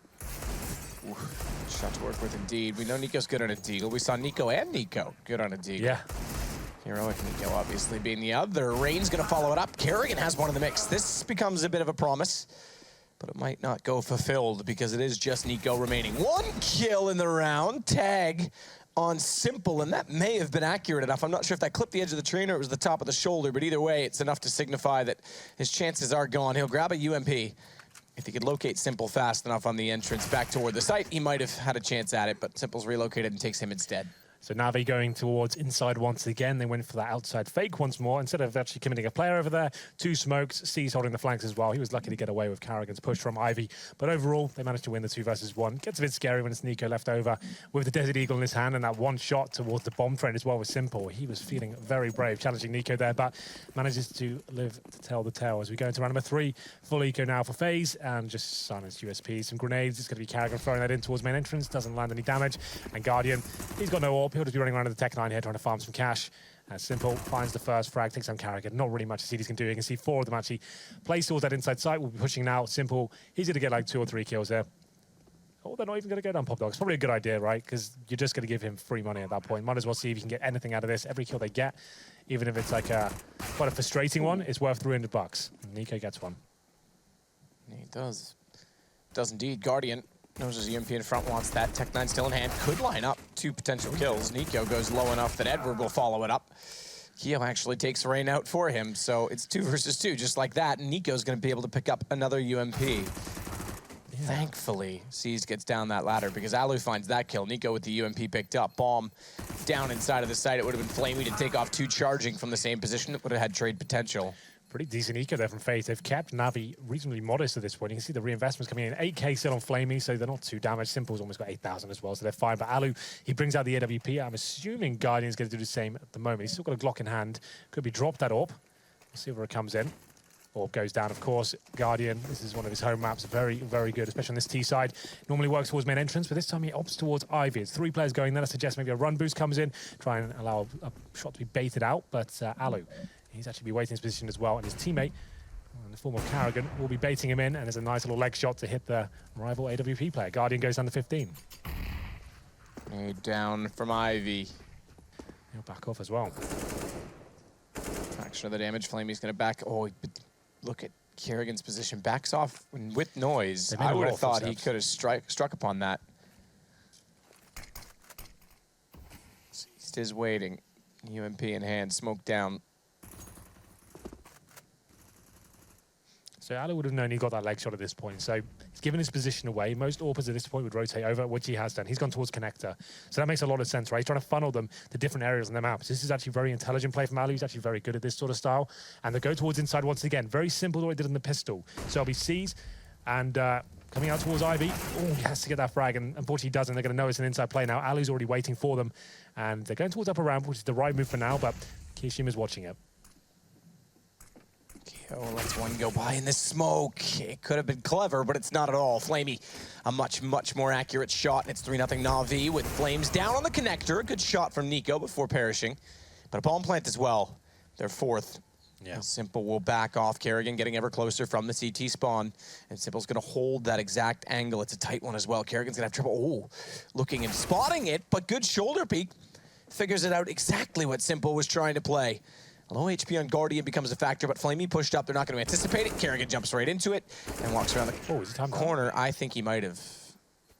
Ooh, shot to work with indeed. We know Nico's good on a Deagle. We saw Nico and Nico good on a Deagle. Yeah. Heroic Nico obviously being the other. Rain's gonna follow it up. Karrigan has one in the mix. This becomes a bit of a promise, but it might not go fulfilled because it is just Nico remaining. 1 kill in the round. Tag on Simple, and that may have been accurate enough. I'm not sure if that clipped the edge of the train or it was the top of the shoulder, but either way, it's enough to signify that his chances are gone. He'll grab a UMP. If he could locate Simple fast enough on the entrance back toward the site, he might have had a chance at it, but Simple's relocated and takes him instead. So NaVi going towards inside once again. They went for that outside fake once more. Instead of actually committing a player over there, 2 smokes. C's holding the flanks as well. He was lucky to get away with Karrigan's push from Ivy. But overall, they managed to win the 2 versus 1. Gets a bit scary when it's Nico left over with the Desert Eagle in his hand and that one shot towards the bomb threat as well was Simple. He was feeling very brave, challenging Nico there, but manages to live to tell the tale as we go into round number 3. Full eco now for FaZe and just silence USP. Some grenades. It's going to be Karrigan throwing that in towards main entrance. Doesn't land any damage. And Guardian, he's got no AWP. He'll just be running around to the Tech 9 here trying to farm some cash. Simple finds the first frag, takes down Karrigan. Not really much Cities can do. You can see 4 of them actually place towards that inside site. We'll be pushing now. Simple, he's going to get like 2 or 3 kills there. Oh, they're not even going to go down Pop Dog. It's probably a good idea, right? Because you're just going to give him free money at that point. Might as well see if you can get anything out of this. Every kill they get, even if it's like quite a frustrating one, it's worth $300. Nico gets one. He does. Does indeed. Guardian knows his UMP in front, wants that. Tech 9 still in hand. Could line up 2 potential kills. Nico goes low enough that Edward will follow it up. Keo actually takes Rain out for him, so it's 2 versus 2, just like that. And Nico's going to be able to pick up another UMP. Yeah. Thankfully, Seized gets down that ladder because Alu finds that kill. Nico with the UMP picked up. Bomb down inside of the site. It would have been Flamey to take off 2 charging from the same position. It would have had trade potential. Pretty decent eco there from FaZe. They've kept NaVi reasonably modest at this point. You can see the reinvestments coming in. 8K still on Flamey, so they're not too damaged. Simple's almost got 8,000 as well, so they're fine. But Alu, he brings out the AWP. I'm assuming Guardian's going to do the same at the moment. He's still got a Glock in hand. Could be dropped that AWP. We'll see where it comes in. AWP goes down, of course. Guardian, this is one of his home maps. Very, very good, especially on this T side. Normally works towards main entrance, but this time he opts towards Ivy. It's 3 players going there. I suggest maybe a run boost comes in, try and allow a shot to be baited out. But Alu, he's actually be waiting his position as well, and his teammate, in the form of Karrigan, will be baiting him in, and there's a nice little leg shot to hit the rival AWP player. Guardian goes down to 15. Down from Ivy. He'll back off as well. Fraction of the damage. Flamey's going to back. Oh, look at Kerrigan's position. Backs off with noise. I would have thought he could have struck upon that. Seized is waiting. UMP in hand. Smoke down. So Alu would have known he got that leg shot at this point. So he's given his position away. Most AWPers at this point would rotate over, which he has done. He's gone towards connector. So that makes a lot of sense, right? He's trying to funnel them to different areas on the map. So this is actually very intelligent play from Alu. He's actually very good at this sort of style. And they go towards inside once again. Very simple the way he did in the pistol. So it'll be C's and coming out towards Ivy. Oh, he has to get that frag, and unfortunately he doesn't. They're going to know it's an inside play now. Alu's already waiting for them. And they're going towards upper ramp, which is the right move for now, but Kishima's watching it. Oh, let's one go by in this smoke. It could have been clever, but it's not at all. Flamey, a much, much more accurate shot. It's 3-0 NaVi with Flames down on the connector. A good shot from Nico before perishing. But a bomb plant as well. They're fourth. Yeah. And Simple will back off. Kerrigan getting ever closer from the CT spawn. And Simple's going to hold that exact angle. It's a tight one as well. Kerrigan's going to have trouble, looking and spotting it, but good shoulder peek. Figures it out exactly what Simple was trying to play. Low HP on Guardian becomes a factor, but Flamey pushed up. They're not going to anticipate it. Kerrigan jumps right into it and walks around the corner. I think he might have.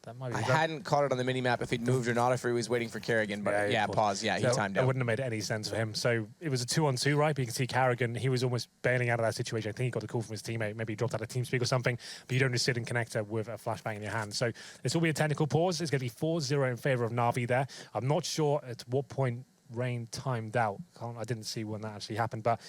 That might be I hadn't caught it on the mini-map if he'd moved or not, if he was waiting for Kerrigan, but yeah, pause. Yeah, he timed out. It wouldn't have made any sense for him. So it was a 2-on-2, right? But you can see Kerrigan, he was almost bailing out of that situation. I think he got the call from his teammate. Maybe he dropped out of TeamSpeak or something, but you don't just sit in connector with a flashbang in your hand. So this will be a technical pause. It's going to be 4-0 in favor of NaVi there. I'm not sure at what point Rain timed out. I didn't see when that actually happened, but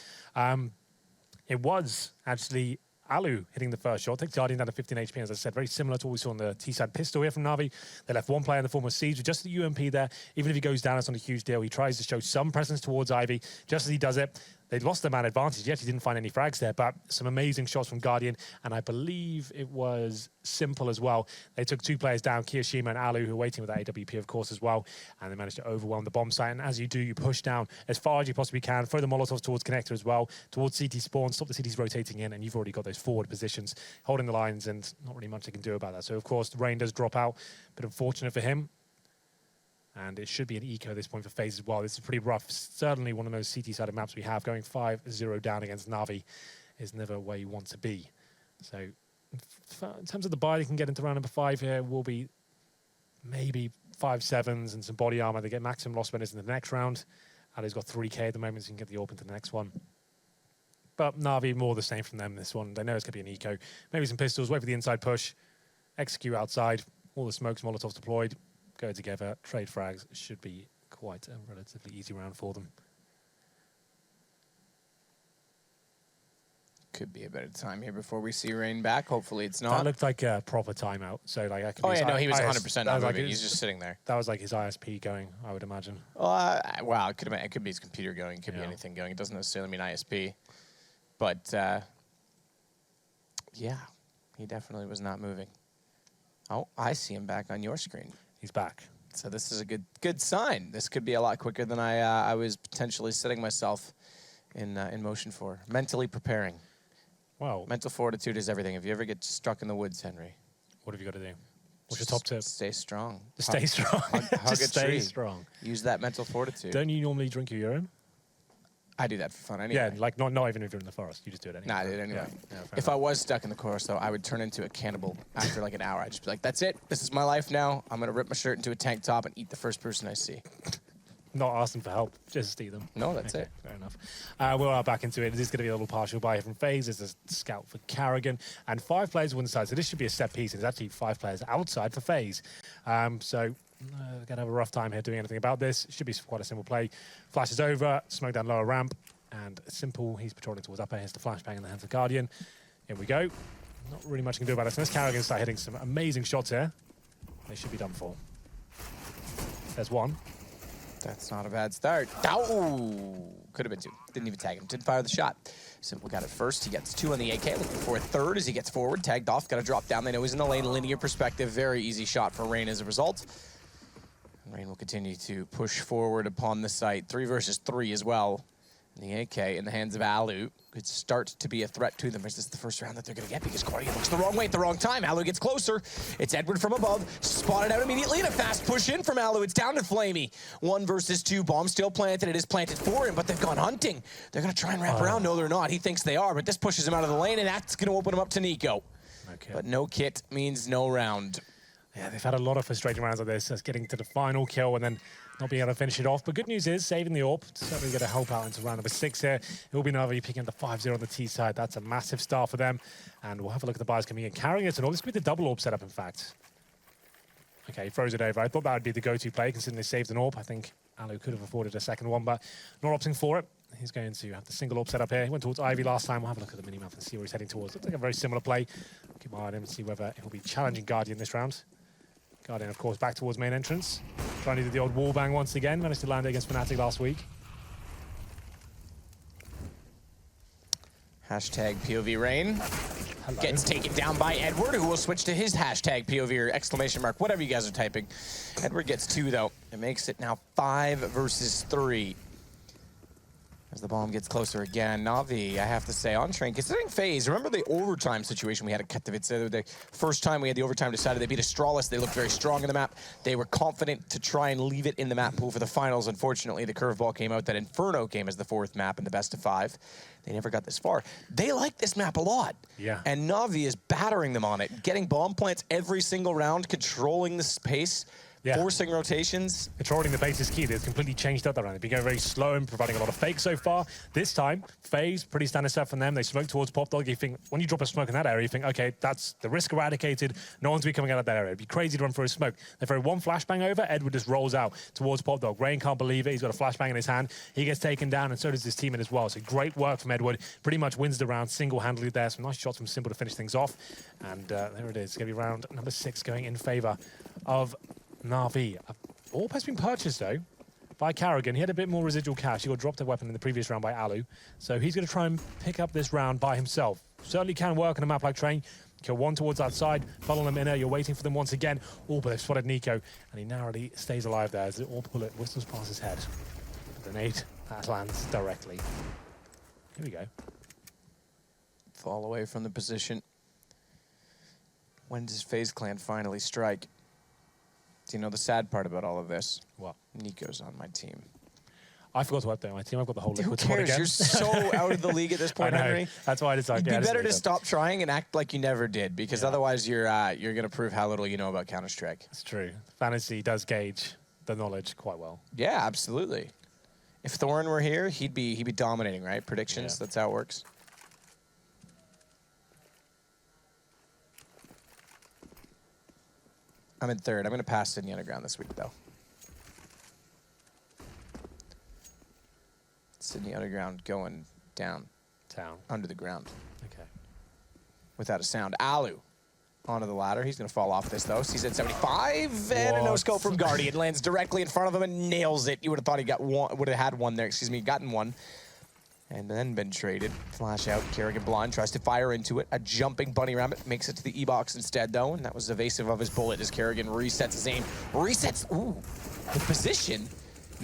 it was actually Alu hitting the first shot. Takes Guardian down to 15 HP, as I said, very similar to what we saw on the T-side pistol here from NaVi. They left one player in the form of Siege with just the UMP there. Even if he goes down, it's not a huge deal. He tries to show some presence towards Ivy. Just as he does it, they lost their man advantage. He actually didn't find any frags there, but some amazing shots from Guardian, and I believe it was Simple as well. They took two players down, Kiyoshima and Alu, who are waiting with that AWP, of course, as well, and they managed to overwhelm the bomb site. And as you do, you push down as far as you possibly can, throw the Molotovs towards connector as well, towards CT spawn, stop the CTs rotating in, and you've already got those forward positions, holding the lines, and not really much they can do about that. So, of course, the Rain does drop out, but unfortunate for him. And it should be an eco at this point for FaZe as well. This is pretty rough. Certainly one of those CT-sided maps we have. Going 5-0 down against NaVi is never where you want to be. So in terms of the buy, they can get into round number 5 here. Will be maybe 5-7s and some body armor. They get maximum loss winners in the next round. Ali's got 3k at the moment, so you can get the AWP into the next one. But NaVi, more the same from them this one. They know it's going to be an eco. Maybe some pistols, wait for the inside push, execute outside, all the smokes, Molotovs deployed. Go together, trade frags. Should be quite a relatively easy round for them. Could be a bit of time here before we see Rain back. Hopefully it's not. That looked like a proper timeout. So like, he was 100% not moving. He's just sitting there. That was like his ISP going, I would imagine. Well, it could be his computer going. It could be anything going. It doesn't necessarily mean ISP. But yeah, he definitely was not moving. Oh, I see him back on your screen. He's back. So this is a good sign. This could be a lot quicker than I was potentially setting myself in motion for. Mentally preparing. Well, mental fortitude is everything. If you ever get stuck in the woods, Henry, what have you got to do? What's your top tip? Stay strong. Just stay strong. Hug Just a stay tree. strong. Use that mental fortitude. Don't you normally drink your urine? I do that for fun anyway. Yeah, like not even if you're in the forest. You just do it anyway. Nah, I do it anyway. Yeah, if I was stuck in the forest, though, I would turn into a cannibal after like an hour. I'd just be like, that's it. This is my life now. I'm going to rip my shirt into a tank top and eat the first person I see. Not asking for help, just eat them. No, that's it. Fair enough. We're back into it. This is going to be a little partial buy here from FaZe. There's a scout for Kerrigan and 5 players one side. So this should be a set piece. There's actually 5 players outside for FaZe. So going to have a rough time here doing anything about this. Should be quite a simple play. Flashes over, smoke down lower ramp, and Simple, he's patrolling towards upper. Here's the flashbang in the hands of Guardian. Here we go. Not really much you can do about this. Unless Kerrigan start hitting some amazing shots here, they should be done for. There's one. That's not a bad start. Oh, could have been 2. Didn't even tag him. Didn't fire the shot. Simple got it first. He gets 2 on the AK. Looking for a third as he gets forward. Tagged off. Got to drop down. They know he's in the lane. Linear perspective. Very easy shot for Rain as a result. And Rain will continue to push forward upon the site. 3 versus 3 as well. And the AK in the hands of Alu could start to be a threat to them. Is this the first round that they're going to get? Because Guardian looks the wrong way at the wrong time. Alu gets closer. It's Edward from above. Spotted out immediately and a fast push in from Alu. It's down to Flamey. 1 versus 2. Bomb still planted. It is planted for him, but they've gone hunting. They're going to try and wrap around. No, they're not. He thinks they are, but this pushes him out of the lane, and that's going to open him up to Nico. But no kit means no round. Yeah, they've had a lot of frustrating rounds of this. That's getting to the final kill and then not being able to finish it off. But good news is, saving the AWP, certainly going to help out into round number 6 here. It will be NaVi picking up the 5-0 on the T side. That's a massive start for them. And we'll have a look at the buyers coming in. Carrying it and all. This could be the double AWP setup, in fact. Okay, he throws it over. I thought that would be the go-to play, considering they saved an AWP. I think Alu could have afforded a second one, but not opting for it. He's going to have the single AWP set up here. He went towards Ivy last time. We'll have a look at the minimap and see where he's heading towards. Looks like a very similar play. Keep my eye on him and see whether he'll be challenging Guardian this round. Guardian, of course, back towards main entrance. Trying to do the old wall bang once again. Managed to land it against Fnatic last week. Hashtag POV Rain. Hello. Gets taken down by Edward, who will switch to his hashtag POV or exclamation mark, whatever you guys are typing. Edward gets 2, though. It makes it now 5 versus 3. As the bomb gets closer again, NaVi, I have to say, on train, considering FaZe, remember the overtime situation we had at Katowice? The first time we had the overtime decided, they beat Astralis. They looked very strong in the map. They were confident to try and leave it in the map pool for the finals. Unfortunately, the curveball came out that Inferno came as the 4th map in the best of 5. They never got this far. They like this map a lot. Yeah. And NaVi is battering them on it, getting bomb plants every single round, controlling the pace. Yeah. Forcing rotations. Controlling the pace is key. They've completely changed up that round. They've been going very slow and providing a lot of fakes so far. This time, FaZe, pretty standard set from them. They smoke towards Pop Dog. You think, when you drop a smoke in that area, you think, okay, that's the risk eradicated. No one's be coming out of that area. It'd be crazy to run for a smoke. They throw one flashbang over. Edward just rolls out towards Pop Dog. Rain can't believe it. He's got a flashbang in his hand. He gets taken down, and so does his teammate as well. So great work from Edward. Pretty much wins the round single-handedly there. Some nice shots from Simple to finish things off. And there it is. It's going to be round number 6 going in favor of NaVi. AWP has been purchased, though, by Karrigan. He had a bit more residual cash. He got dropped a weapon in the previous round by Alu. So he's going to try and pick up this round by himself. Certainly can work on a map like Train. Kill one towards that side, follow them in there. You're waiting for them once again. Oh, but they've spotted Nico, and he narrowly stays alive there as the AWP bullet whistles past his head. The grenade, that lands directly. Here we go. Fall away from the position. When does FaZe Clan finally strike? Do you know the sad part about all of this? What? Nico's on my team. I forgot to update my team. I've got the whole Who liquid squad cares? again. You're so out of the league at this point, I know. Henry. That's why I decided. It'd be better to stop trying and act like you never did, because otherwise you're going to prove how little you know about Counter-Strike. It's true. Fantasy does gauge the knowledge quite well. Yeah, absolutely. If Thorn were here, he'd be dominating, right? Predictions. Yeah. That's how it works. I'm in 3rd. I'm going to pass in the underground this week, though. Sydney Underground going down. Town. Under the ground. Okay. Without a sound. Alu onto the ladder. He's going to fall off this, though. Sees at 75, and a no-scope from Guardian. Lands directly in front of him and nails it. You would have thought he got one, would have had one there. Excuse me, gotten one. And then been traded. Flash out. Karrigan blind tries to fire into it. A jumping bunny rabbit makes it to the E-box instead, though, and that was evasive of his bullet as Karrigan resets his aim. Resets, ooh, the position.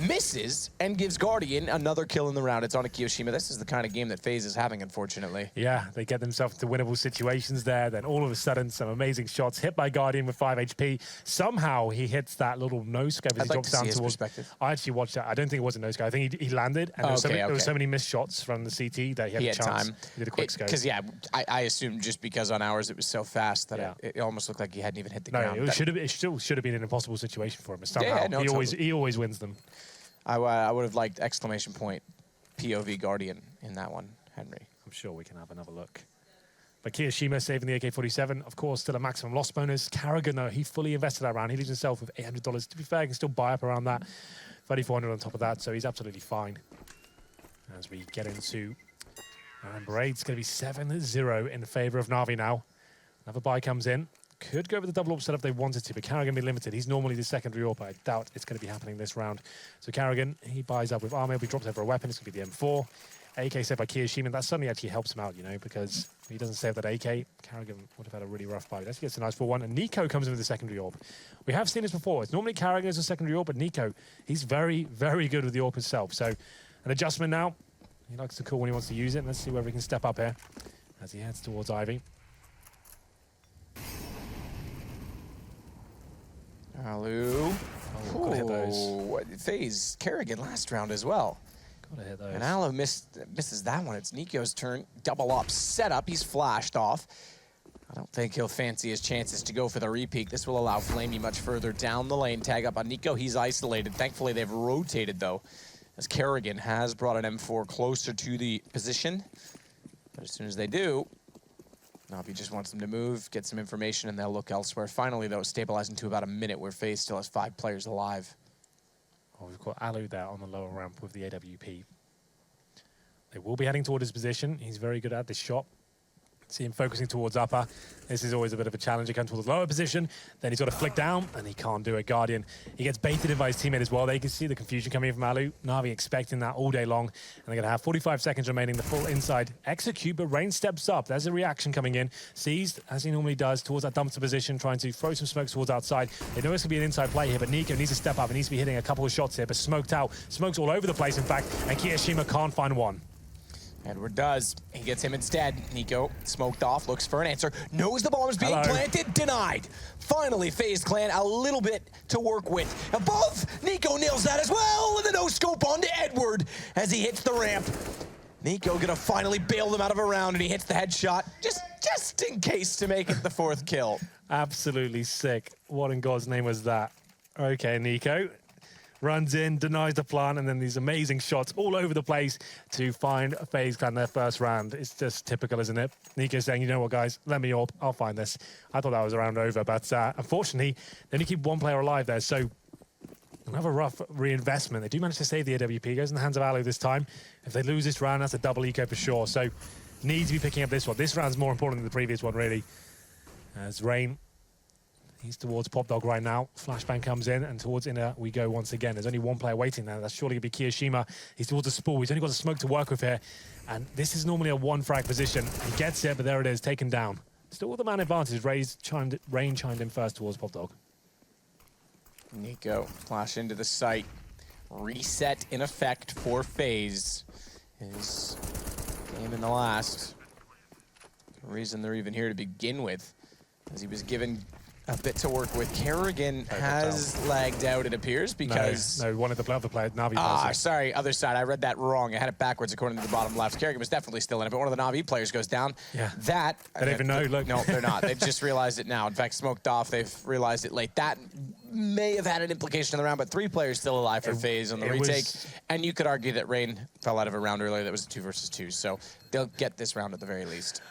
Misses and gives Guardian another kill in the round. It's on a Kiyoshima. This is the kind of game that FaZe is having, unfortunately. Yeah, they get themselves into winnable situations there. Then all of a sudden, some amazing shots hit by Guardian with 5 HP. Somehow he hits that little no-scope as he drops down towards. I actually watched that. I don't think it was a no-scope. I think he landed, and there were so many missed shots from the CT that he had a chance. Time. He did a quick scope. Because, yeah, I assumed just because on ours it was so fast that it almost looked like he hadn't even hit the ground. It still should have been an impossible situation for him. But somehow he always wins them. I would have liked exclamation point POV Guardian in that one, Henry. I'm sure we can have another look. But Kiyoshima saving the AK-47, of course, still a maximum loss bonus. Karrigan, though, he fully invested that round. He leaves himself with $800. To be fair, he can still buy up around that. 3,400 on top of that, so he's absolutely fine. As we get into number 8, it's going to be 7-0 in favor of NaVi now. Another buy comes in. Could go with the double AWP setup if they wanted to, but Karrigan be limited. He's normally the secondary AWP. I doubt it's going to be happening this round. So Karrigan, he buys up with armor. He drops over a weapon. It's going to be the M4. AK saved by Kiyoshima. That suddenly actually helps him out, you know, because if he doesn't save that AK, Karrigan would have had a really rough buy. Let's get a nice 4-1. And Nico comes in with the secondary AWP. We have seen this before. It's normally Karrigan as a secondary AWP, but Nico, he's very, very good with the AWP himself. So an adjustment now. He likes to call when he wants to use it. Let's see whether he can step up here as he heads towards Ivy. Alu. Gotta hit those. FaZe, Karrigan last round as well. Gotta hit those. And Alu misses that one. It's Nico's turn. Double up setup. He's flashed off. I don't think he'll fancy his chances to go for the repeat. This will allow Flamey much further down the lane. Tag up on Nico. He's isolated. Thankfully, they've rotated, though, as Karrigan has brought an M4 closer to the position. But as soon as they do, NaVi just wants them to move, get some information, and they'll look elsewhere. Finally, though, stabilizing to about a minute where FaZe still has 5 players alive. Oh, we've got Alu there on the lower ramp with the AWP. They will be heading toward his position. He's very good at this shot. See him focusing towards upper. This is always a bit of a challenge. He comes towards lower position, then he's got to flick down, and he can't do it. Guardian, he gets baited in by his teammate as well. They can see the confusion coming in from Alu. NaVi expecting that all day long, and they're going to have 45 seconds remaining, the full inside execute, but Rain steps up. There's a reaction coming in. Seized, as he normally does, towards that dumpster position, trying to throw some smokes towards outside. They know it's going to be an inside play here, but Nico needs to step up. He needs to be hitting a couple of shots here, but smoked out. Smokes all over the place, in fact, and Kiyoshima can't find one. Edward does. He gets him instead. Nico, smoked off, looks for an answer. Knows the bomb is being planted. Denied. Finally, FaZe Clan a little bit to work with. Above, Nico nails that as well. And the no-scope onto Edward as he hits the ramp. Nico gonna finally bail them out of a round, and he hits the headshot just in case to make it the 4th kill. Absolutely sick. What in God's name was that? Okay, Nico runs in, denies the plant, and then these amazing shots all over the place to find FaZe Clan their first round. It's just typical, isn't it? Nico saying, you know what, guys, let me up. I'll find this. I thought that was a round over, but unfortunately, they only keep one player alive there, so another rough reinvestment. They do manage to save the AWP. Goes in the hands of Alu this time. If they lose this round, that's a double eco for sure, so need to be picking up this one. This round's more important than the previous one, really. As Rain, he's towards Pop Dog right now. Flashbang comes in, and towards inner we go once again. There's only one player waiting there. That's surely going to be Kiyoshima. He's towards the spool. He's only got the smoke to work with here. And this is normally a one-frag position. He gets it, but there it is, taken down. Still with the man advantage. Rain chimed in first towards Pop Dog. Nico, flash into the site. Reset in effect for FaZe. His game in the last. The reason they're even here to begin with, as he was given a bit to work with. Kerrigan has lagged out, it appears, because... No, one of the other players, NaVi. Sorry, other side. I read that wrong. I had it backwards according to the bottom left. Kerrigan was definitely still in it, but one of the NaVi players goes down. Yeah. That... They don't even know, look. No, they're not. They've just realized it now. In fact, smoked off. They've realized it late. That may have had an implication in the round, but 3 players still alive for FaZe on the retake. And you could argue that Rain fell out of a round earlier that was a 2 versus 2, so they'll get this round at the very least.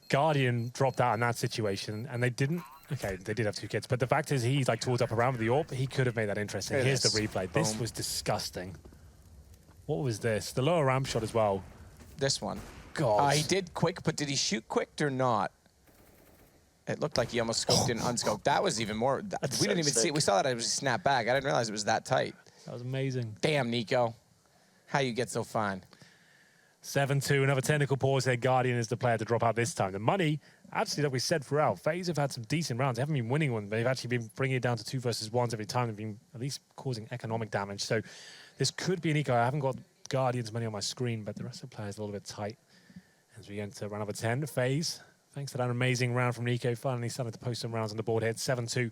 Guardian dropped out in that situation, and they didn't... Okay, they did have 2 kids, but the fact is he's like towards up around with the AWP. He could have made that interesting. Here's the replay. Boom. This was disgusting. What was this? The lower ramp shot as well. This one. God. He did quick, but did he shoot quick or not? It looked like he almost scoped in unscoped. That was even more... We didn't even see it. We saw that it was a snap back. I didn't realize it was that tight. That was amazing. Damn, Nico. How you get so fine? 7-2, another technical pause here. Guardian is the player to drop out this time. The money, actually, like we said throughout, FaZe have had some decent rounds. They haven't been winning one, but they've actually been bringing it down to 2 versus 1s every time. They've been at least causing economic damage. So this could be an eco. I haven't got Guardian's money on my screen, but the rest of the players are a little bit tight. As we enter round number 10, FaZe, thanks to that amazing round from Nico, finally started to post some rounds on the board here. 7-2.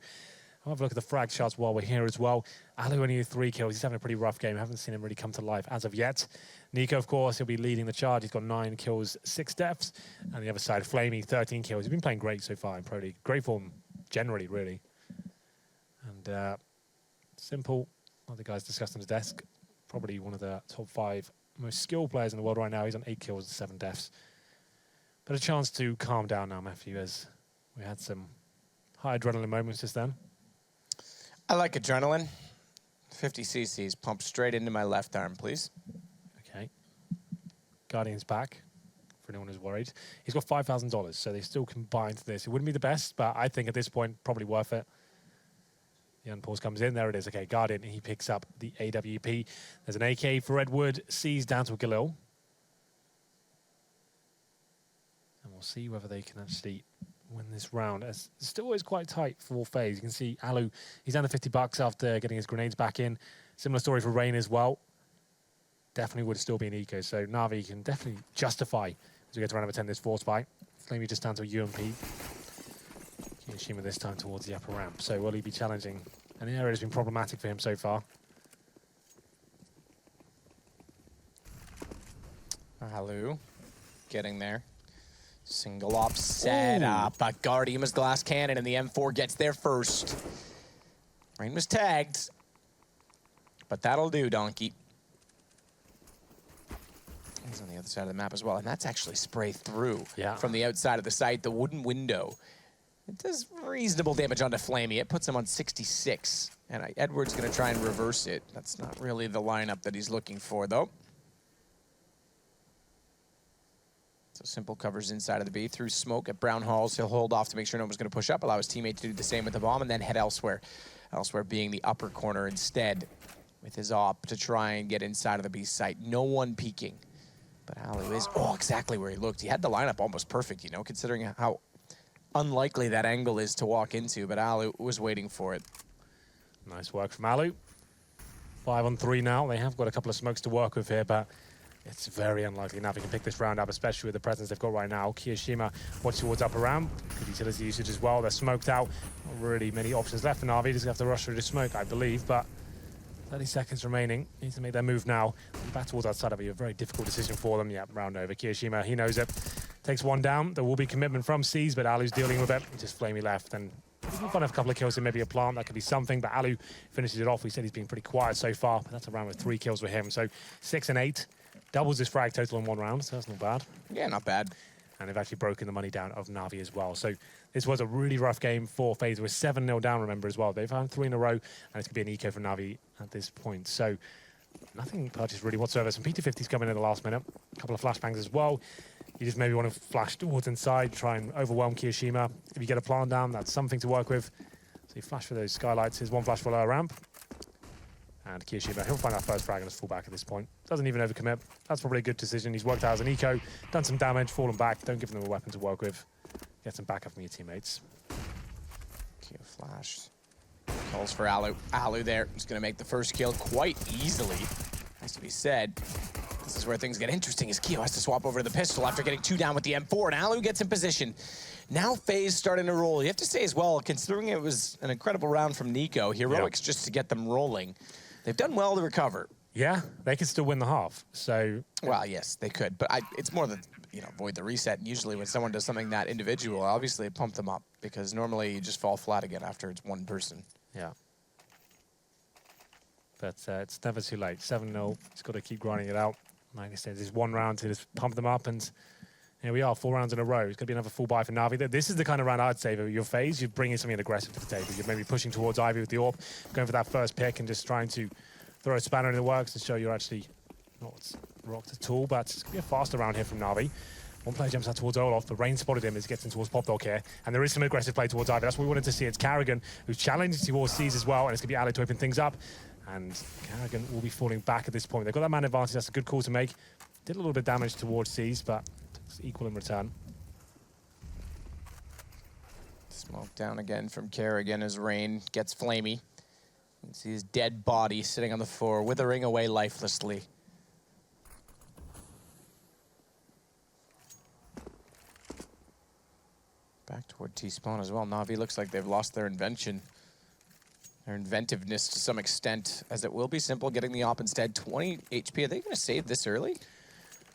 I'll have a look at the frag shots while we're here as well. Alu only 3 kills. He's having a pretty rough game. I haven't seen him really come to life as of yet. Nico, of course, he'll be leading the charge. He's got 9 kills, 6 deaths. And the other side, Flamey, 13 kills. He's been playing great so far in Pro League. Great form, generally, really. And Simple, one of the guys discussed on his desk, probably one of the top 5 most skilled players in the world right now. He's on 8 kills and 7 deaths. But a chance to calm down now, Matthew, as we had some high adrenaline moments just then. I like adrenaline. 50 cc's pumped straight into my left arm, please. Okay. Guardian's back, for anyone who's worried. He's got $5,000, so they still combined this. It wouldn't be the best, but I think at this point, probably worth it. The unpause comes in. There it is. Okay, Guardian, he picks up the AWP. There's an AK for Edward. Sees down to Galil. And we'll see whether they can actually win this round. It still is quite tight for FaZe. You can see Alu, he's down to $50 after getting his grenades back in. Similar story for Rain as well. Definitely would still be an eco, so NaVi can definitely justify as we get to round number 10 this force fight. Flamey just down to a UMP. Kiyoshima this time towards the upper ramp. So will he be challenging an area that's been problematic for him so far? Alu getting there. Single op set up. But Guardian's glass cannon and the M4 gets there first. Rain was tagged. But that'll do, Donkey. He's on the other side of the map as well. And that's actually spray through from the outside of the site, the wooden window. It does reasonable damage onto Flamey. It puts him on 66. And Edward's going to try and reverse it. That's not really the lineup that he's looking for, though. So Simple covers inside of the B through smoke at Brown Halls. He'll hold off to make sure no one's going to push up, allow his teammate to do the same with the bomb, and then head elsewhere. Elsewhere being the upper corner instead with his op to try and get inside of the B site. No one peeking. But Alu is, exactly where he looked. He had the lineup almost perfect, you know, considering how unlikely that angle is to walk into, but Alu was waiting for it. Nice work from Alu. 5 on 3 now. They have got a couple of smokes to work with here, but it's very unlikely NaVi can pick this round up, especially with the presence they've got right now. Kiyoshima watch towards upper ramp. Good utility usage as well. They're smoked out. Not really many options left for NaVi. Just have to rush through the smoke, I believe, but 30 seconds remaining. Need to make their move now. Back towards outside of a very difficult decision for them. Yeah, round over. Kiyoshima, he knows it. Takes one down. There will be commitment from C's, but Alu's dealing with it. Just flamey left, and we'll find a couple of kills and maybe a plant. That could be something, but Alu finishes it off. We said he's been pretty quiet so far, but that's a round with 3 kills with him. So 6 and 8. Doubles his frag total in 1 round, so that's not bad. Yeah, not bad. And they've actually broken the money down of NaVi as well. So this was a really rough game for FaZe. We're 7-0 down, remember, as well. They've had 3 in a row, and it's going to be an eco for NaVi at this point. So nothing purchased really whatsoever. Some P250s coming in the last minute. A couple of flashbangs as well. You just maybe want to flash towards inside, try and overwhelm Kiyoshima. If you get a plant down, that's something to work with. So you flash for those skylights. Here's one flash for lower ramp. And Kiyoshima, he'll find that first frag and just fall back at this point. Doesn't even overcommit. That's probably a good decision. He's worked out as an eco, done some damage, fallen back. Don't give them a weapon to work with. Get some backup from your teammates. Kyo flash. Calls for Alu. Alu there. He's going to make the first kill quite easily. Has to be said. This is where things get interesting as Kyo has to swap over to the pistol after getting 2 down with the M4, and Alu gets in position. Now FaZe starting to roll. You have to say as well, considering it was an incredible round from Nico, heroics just to get them rolling. They've done well to recover. Yeah, they could still win the half. So, well, yes, they could, but it's more than, you know, avoid the reset. Usually when someone does something that individual, obviously it pumped them up, because normally you just fall flat again after it's one person. Yeah. But it's never too late. 7-0. Just got to keep grinding it out. Like I said, there's 1 round to just pump them up, and here we are, 4 rounds in a row. It's going to be another full buy for NaVi. This is the kind of round I'd say for your FaZe. You're bringing something aggressive to the table. You're maybe pushing towards Ivy with the AWP, going for that first pick and just trying to throw a spanner in the works to show you're actually not rocked at all. But it's going to be a faster round here from NaVi. One player jumps out towards Olaf, but Rain spotted him as he gets in towards Popdog here. And there is some aggressive play towards Ivy. That's what we wanted to see. It's Carrigan who's challenged towards C's as well, and it's going to be Ali to open things up. And Carrigan will be falling back at this point. They've got that man advantage. That's a good call to make. Did a little bit of damage towards C's, but it's equal in return. Smoke down again from Kerrigan as Rain gets flamey. You can see his dead body sitting on the floor, withering away lifelessly. Back toward T-spawn as well. NaVi looks like they've lost their invention. Their inventiveness to some extent, as it will be Simple getting the op instead. 20 HP. Are they going to save this early?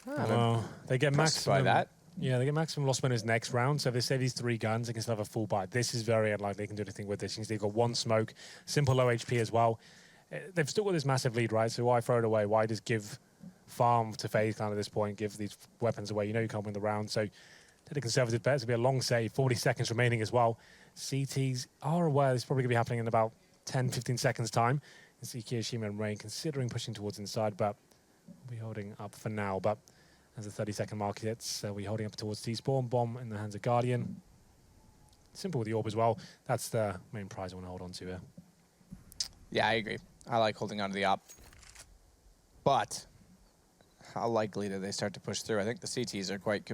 Well, they get maximum. By that. Yeah, they get maximum loss winners next round. So if they save these 3 guns, they can still have a full buy. This is very unlikely they can do anything with this. They've got 1 smoke, Simple low HP as well. They've still got this massive lead, right? So why throw it away? Why just give farm to FaZe kind of at this point? Give these weapons away. You know you can't win the round. So did a conservative bet. It's going to be a long save. 40 seconds remaining as well. CTs are aware it's probably going to be happening in about 10, 15 seconds time. You can see Kiyoshima and Rain considering pushing towards inside, but we'll be holding up for now. But as the 30-second mark hits, we're holding up towards T-spawn. Bomb in the hands of Guardian. Simple with the AWP as well. That's the main prize I want to hold on to here. Yeah, I agree. I like holding on to the op. But how likely do they start to push through? I think the CTs are quite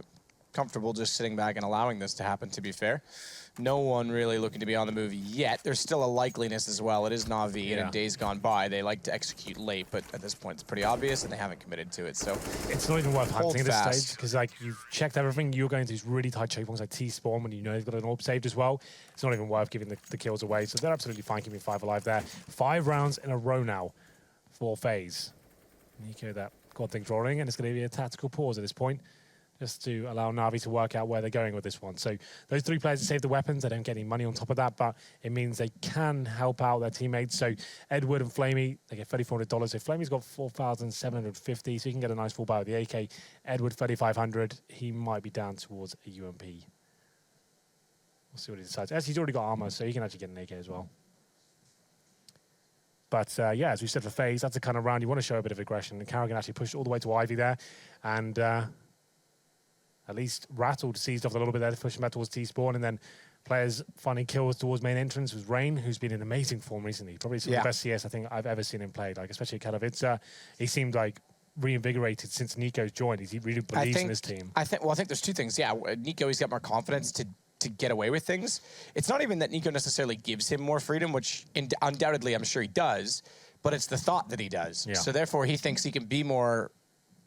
comfortable just sitting back and allowing this to happen, to be fair. No one really looking to be on the move yet. There's still a likeliness as well. It is NaVi, and in days gone by, they like to execute late, but at this point, it's pretty obvious, and they haven't committed to it, so it's not even worth hunting at this stage, because like you've checked everything. You're going to these really tight choke points like T-spawn when you know they've got an AWP saved as well. It's not even worth giving the kills away, so they're absolutely fine keeping 5 alive there. 5 rounds in a row now for FaZe. Nico, that got things rolling, and it's going to be a tactical pause at this point, just to allow NaVi to work out where they're going with this one. So those 3 players that save the weapons, they don't get any money on top of that, but it means they can help out their teammates. So Edward and Flamey, they get $3,400. So Flamey's got 4,750, so he can get a nice full buy with the AK. Edward, 3,500. He might be down towards a UMP. We'll see what he decides. As he's already got armor, so he can actually get an AK as well. But yeah, as we said for FaZe, that's the kind of round you want to show a bit of aggression. And Carrigan actually pushed all the way to Ivy there. And at least rattled, seized off a little bit there, pushing back towards T-spawn, and then players finding kills towards main entrance was Rain, who's been in amazing form recently. Probably some of the best CS I think I've ever seen him play, like especially at Katowice. He seemed like reinvigorated since Nico's joined. He really believes in his team. I think there's two things. Yeah, Nico, he's got more confidence to get away with things. It's not even that Nico necessarily gives him more freedom, which undoubtedly I'm sure he does, but it's the thought that he does. Yeah. So therefore he thinks he can be more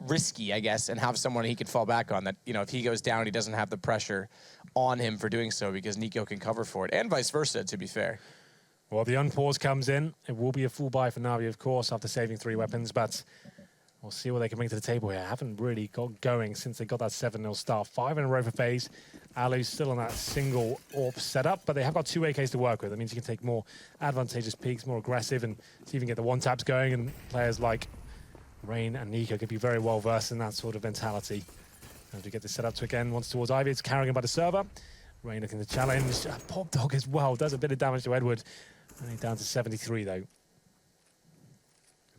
risky, I guess, and have someone he can fall back on, that, you know, if he goes down, he doesn't have the pressure on him for doing so because Nico can cover for it, and vice versa, to be fair. Well, the unpause comes in. It will be a full buy for NaVi, of course, after saving 3 weapons, but we'll see what they can bring to the table here. Haven't really got going since they got that 7-0 start. 5 in a row for FaZe. Alu's still on that single AWP setup, but they have got 2 AKs to work with. That means you can take more advantageous peaks, more aggressive, and see if you can get the one-taps going, and players like Rain and Nico could be very well versed in that sort of mentality. As we get this set up to again, once towards Ivy, it's carrying by the server. Rain looking to challenge. Pop Dog as well, does a bit of damage to Edward. Only down to 73 though. And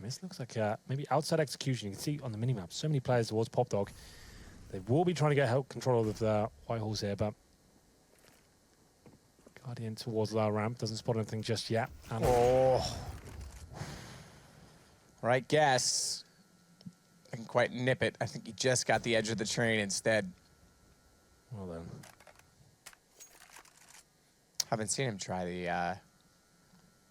this looks like maybe outside execution. You can see on the minimap, so many players towards Pop Dog. They will be trying to get help control of the White Horse here, but Guardian towards lower ramp, doesn't spot anything just yet. And Right guess. I can quite nip it. I think he just got the edge of the train instead. Well then. Haven't seen him try the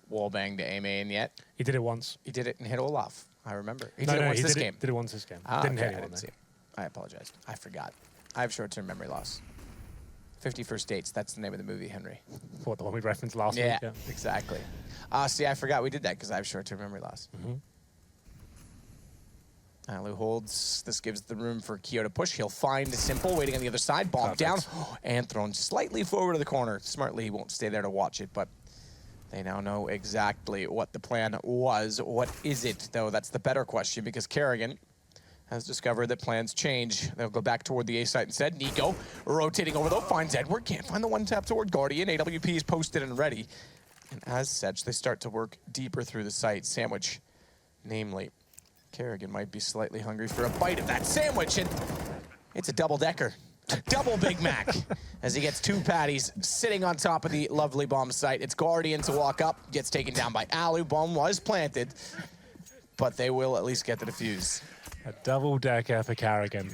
wall bang to aim in yet. He did it once. He did it and hit Olaf. I remember. He No, did it once he this did game. Did it once this game. Ah, Didn't okay, hit I anyone didn't see there. it. I apologize. I forgot. I have short-term memory loss. 51st Dates. That's the name of the movie, Henry. What, the one we referenced last week? Yeah, exactly. See, I forgot we did that because I have short-term memory loss. Alu holds. This gives the room for Keo to push. He'll find Simple waiting on the other side. Bomb down and thrown slightly forward to the corner. Smartly, he won't stay there to watch it, but they now know exactly what the plan was. What is it, though? That's the better question, because Kerrigan has discovered that plans change. They'll go back toward the A site instead. Nico rotating over, though, finds Edward. Can't find the one-tap toward Guardian. AWP is posted and ready. And as such, they start to work deeper through the site. Sandwich, namely. Kerrigan might be slightly hungry for a bite of that sandwich, and it's a double-decker. Double Big Mac, as he gets 2 patties sitting on top of the lovely bomb site. It's Guardian to walk up, gets taken down by Alu. Bomb was planted, but they will at least get the defuse. A double-decker for Kerrigan.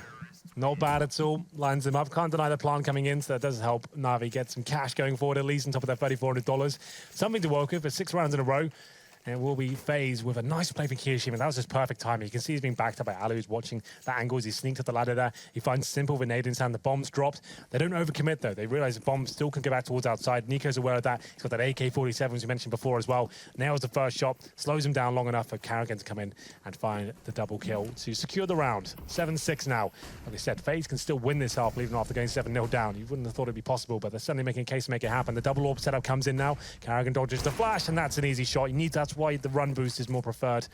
Not bad at all. Lines him up. Can't deny the plan coming in, so that does help NaVi get some cash going forward, at least on top of their $3,400. Something to work with for 6 rounds in a row. And it will be FaZe with a nice play for Kirishima. That was just perfect timing. You can see he's being backed up by Alu, who's watching that angle as he sneaked up the ladder there. He finds Simple with nade in his hand. The bomb's dropped. They don't overcommit, though. They realize the bomb still can go back towards outside. Nico's aware of that. He's got that AK-47, as we mentioned before, as well. Nails the first shot, slows him down long enough for Kerrigan to come in and find the double kill to secure the round. 7-6 now. Like I said, FaZe can still win this half, even after going 7-0 down. You wouldn't have thought it'd be possible, but they're certainly making a case to make it happen. The double orb setup comes in now. Kerrigan dodges the flash, and that's an easy shot. That's why the run boost is more preferred.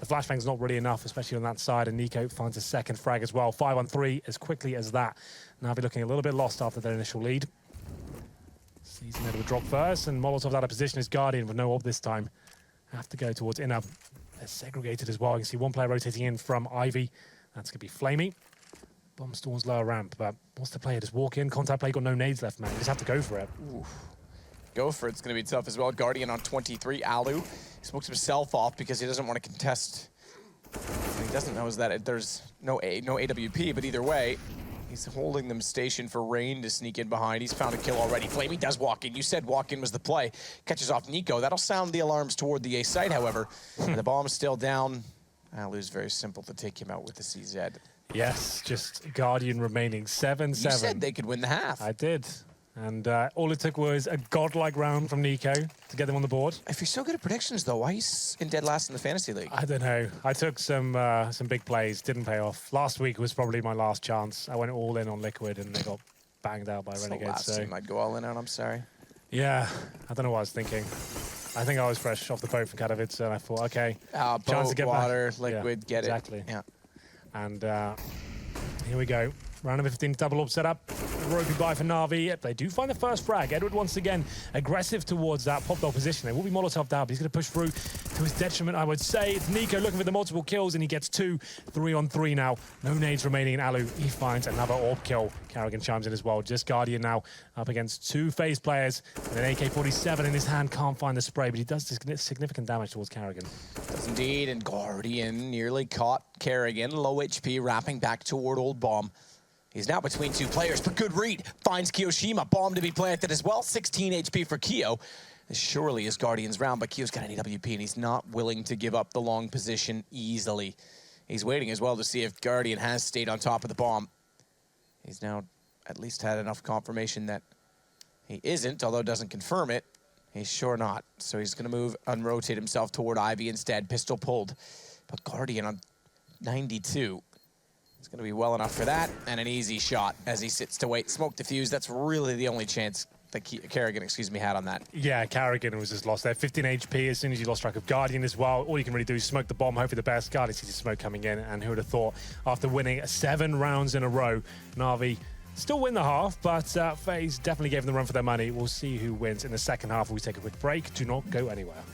The flashbang's not really enough, especially on that side, and Nico finds a second frag as well. 5-on-3 as quickly as that. NaVi looking a little bit lost after their initial lead. Sees him able to drop first, and Molotov's out of position as Guardian with no orb this time. Have to go towards inner. They're segregated as well. You can see one player rotating in from Ivy. That's going to be Flamey. Bomb storms lower ramp, but what's the play? Just walk in, contact play, got no nades left, man. You just have to go for it. Oof. Go for it's going to be tough as well. Guardian on 23. Alu smokes himself off because he doesn't want to contest. What he doesn't know is that there's no AWP, but either way, he's holding them stationed for Rain to sneak in behind. He's found a kill already. Flamey does walk in. You said walk in was the play. Catches off Nico. That'll sound the alarms toward the A site, however. And the bomb's still down. Alu's very simple to take him out with the CZ. Yes, just Guardian remaining. 7-7. You said they could win the half. I did. And all it took was a godlike round from Nico to get them on the board. If you're so good at predictions, though, why are you in dead last in the fantasy league? I don't know. I took some big plays, didn't pay off. Last week was probably my last chance. I went all in on Liquid, and they got banged out by Renegades. Last team I'd go all in on, I'm sorry. Yeah, I don't know what I was thinking. I think I was fresh off the boat from Katowice, and I thought, okay, chance to get water, back. Liquid, Yeah, get exactly. it. Yeah. And here we go. Round number 15, double up setup. ropey by for Na'Vi. They do find the first frag. Edward once again aggressive towards that pop dog position. There will be Molotov down, but he's going to push through to his detriment, I would say. It's Nico looking for the multiple kills, and he gets 2, 3 on 3 now. No nades remaining in Alu. He finds another AWP kill. Carrigan chimes in as well. Just Guardian now up against 2 FaZe players. And an AK-47 in his hand, can't find the spray, but he does significant damage towards Carrigan. Does indeed, and Guardian nearly caught Carrigan. Low HP, wrapping back toward Old Bomb. He's now between 2 players, but good read. Finds Kiyoshima. Bomb to be planted as well. 16 HP for Kiyo. This surely is Guardian's round, but Kiyo's got an EWP, and he's not willing to give up the long position easily. He's waiting as well to see if Guardian has stayed on top of the bomb. He's now at least had enough confirmation that he isn't, although doesn't confirm it. He's sure not. So he's going to move and rotate himself toward Ivy instead. Pistol pulled. But Guardian on 92. It's going to be well enough for that. And an easy shot as he sits to wait. Smoke diffuse. That's really the only chance that Carrigan, had on that. Yeah, Carrigan was just lost there. 15 HP as soon as you lost track of Guardian as well. All you can really do is smoke the bomb, hope for the best. Guardian sees the smoke coming in, and who would have thought after winning 7 rounds in a row, Na'Vi still win the half, but FaZe definitely gave them the run for their money. We'll see who wins in the second half. We take a quick break. Do not go anywhere.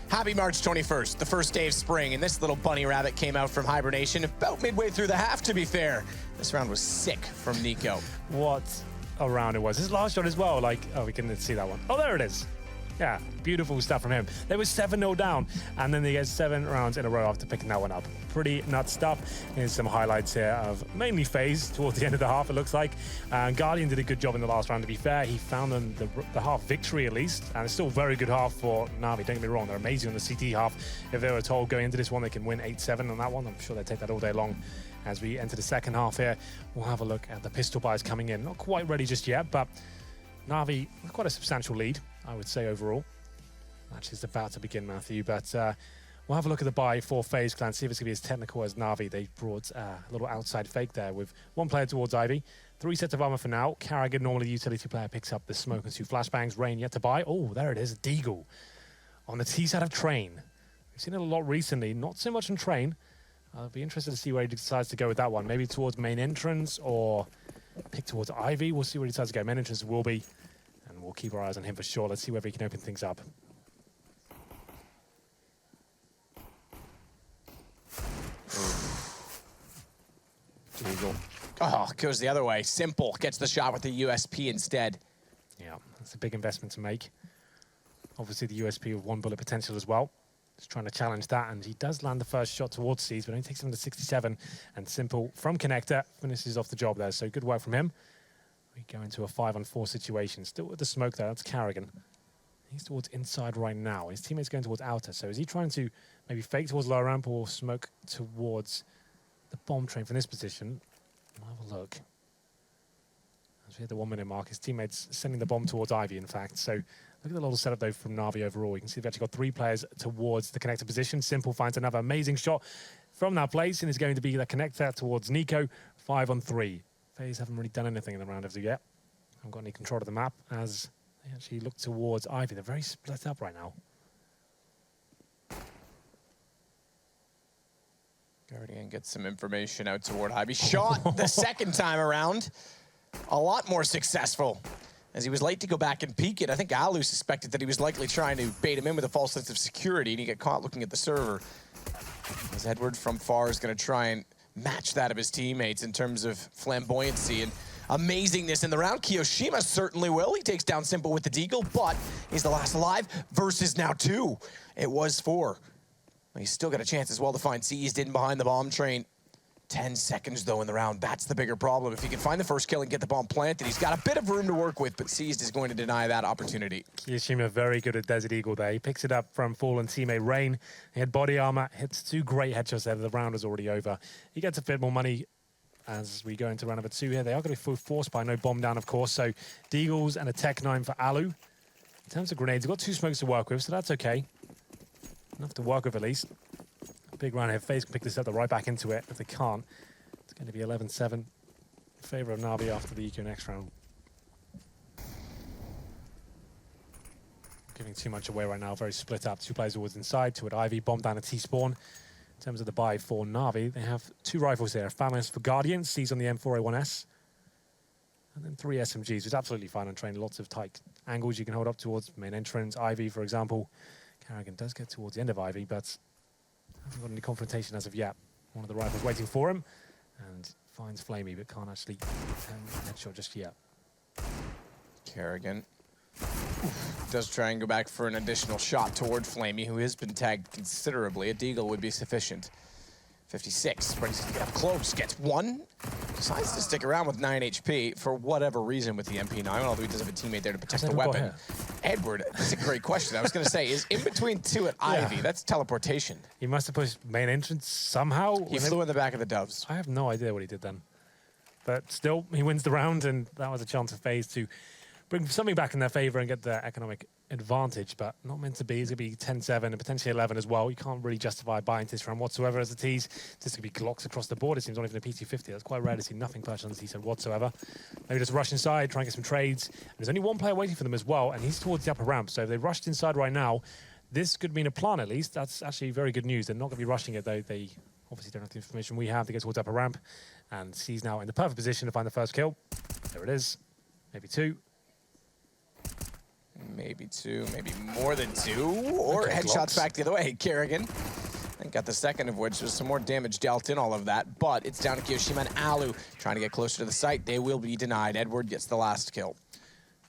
Happy March 21st, the first day of spring, and this little bunny rabbit came out from hibernation about midway through the half, to be fair. This round was sick from Nico. What a round it was. His last shot as well, like, oh, we couldn't see that one. Oh, there it is. Yeah, beautiful stuff from him. They were 7-0 down, and then they get 7 rounds in a row after picking that one up. Pretty nuts stuff. Here's some highlights here of mainly FaZe towards the end of the half, it looks like. Guardian did a good job in the last round, to be fair. He found them the half victory, at least, and it's still a very good half for Na'Vi. Don't get me wrong, they're amazing on the CT half. If they were told going into this one they can win 8-7 on that one, I'm sure they'd take that all day long. As we enter the second half here, we'll have a look at the pistol buys coming in. Not quite ready just yet, but Na'Vi, quite a substantial lead, I would say, overall. Match is about to begin, Matthew, but we'll have a look at the buy for FaZe Clan, see if it's going to be as technical as Na'Vi. They brought a little outside fake there with 1 player towards Ivy. 3 sets of armor for now. Carrigan, normally the utility player, picks up the smoke and 2 flashbangs. Rain yet to buy. Oh, there it is, Deagle on the T side of Train. We've seen it a lot recently, not so much on Train. I'll be interested to see where he decides to go with that one. Maybe towards main entrance or pick towards Ivy. We'll see where he decides to go. Main entrance will be, and we'll keep our eyes on him for sure. Let's see whether he can open things up. Deagle. Oh, goes the other way. Simple gets the shot with the USP instead. Yeah, that's a big investment to make. Obviously, the USP with 1 bullet potential as well. Just trying to challenge that, and he does land the first shot towards C's, but only takes him to 67. And Simple from Connector finishes off the job there. So good work from him. We go into a 5-on-4 situation. Still with the smoke there. That's Carrigan. He's towards inside right now. His teammate's going towards outer. So is he trying to maybe fake towards lower ramp or smoke towards the bomb train from this position? We'll have a look. As we hit the 1 minute mark, his teammates sending the bomb towards Ivy, in fact. So look at the little setup, though, from NaVi overall. You can see they've actually got 3 players towards the connector position. Simple finds another amazing shot from that place, and is going to be the connector towards Nico. 5 on 3. FaZe haven't really done anything in the round as of yet. Haven't got any control of the map as they actually look towards Ivy. They're very split up right now. Guardian gets some information out toward Ivy. Shot the second time around. A lot more successful, as he was late to go back and peek it. I think Alu suspected that he was likely trying to bait him in with a false sense of security, and he got caught looking at the server. As Edward from far is going to try and match that of his teammates in terms of flamboyancy and amazingness in the round. Kiyoshima certainly will. He takes down Simple with the deagle, but he's the last alive versus now 2. It was 4. He's still got a chance as well to find Seized in behind the bomb train. 10 seconds, though, in the round. That's the bigger problem. If he can find the first kill and get the bomb planted, he's got a bit of room to work with, but Seized is going to deny that opportunity. Kiyoshima very good at Desert Eagle there. He picks it up from fallen teammate Rain. He had body armor, hits 2 great headshots there. The round is already over. He gets a bit more money as we go into round number 2 here. They are going to be forced by no bomb down, of course. So Deagles and a Tech 9 for Alu. In terms of grenades, they've got 2 smokes to work with, so that's okay. Enough to work with, at least. Big round here. FaZe can pick this up, they're right back into it. If they can't, it's going to be 11-7 in favor of NaVi after the EQ next round. Giving too much away right now. Very split up. 2 players towards inside, 2 at Ivy. Bomb down at T-spawn. In terms of the buy for NaVi, they have 2 rifles there. FAMAS for Guardian, C's on the M4A1S. And then 3 SMGs, which is absolutely fine on train. Lots of tight angles you can hold up towards main entrance. Ivy, for example. Carrigan does get towards the end of Ivy, but hasn't got any confrontation as of yet. One of the rifles waiting for him, and finds Flamey, but can't actually headshot just yet. Kerrigan does try and go back for an additional shot toward Flamey, who has been tagged considerably. A deagle would be sufficient. 56, ready to get up close, gets 1. Decides to stick around with 9 HP for whatever reason with the MP9, although he does have a teammate there to protect the weapon. Edward, that's a great question. I was going to say, is in between 2 at Ivy, that's teleportation. He must have pushed main entrance somehow. He flew in the back of the Doves. I have no idea what he did then. But still, he wins the round, and that was a chance for FaZe to bring something back in their favor and get the economic advantage, but not meant to be. It's going to be 10-7 and potentially 11 as well. You can't really justify buying this round whatsoever as a tease. This could be Glocks across the board. It seems not even a PT50. That's quite rare to see nothing perched on the T-side whatsoever. Maybe just rush inside, try and get some trades. And there's only 1 player waiting for them as well, and he's towards the upper ramp. So if they rushed inside right now, this could mean a plan at least. That's actually very good news. They're not going to be rushing it, though. They obviously don't have the information we have to get towards upper ramp. And he's now in the perfect position to find the first kill. There it is. Maybe 2. Maybe 2, maybe more than 2, or Okay, headshots Glocks. back the other way. Kerrigan, and got the second of which. There's some more damage dealt in all of that, but it's down to Kiyoshima and Alu trying to get closer to the site. They will be denied. Edward gets the last kill.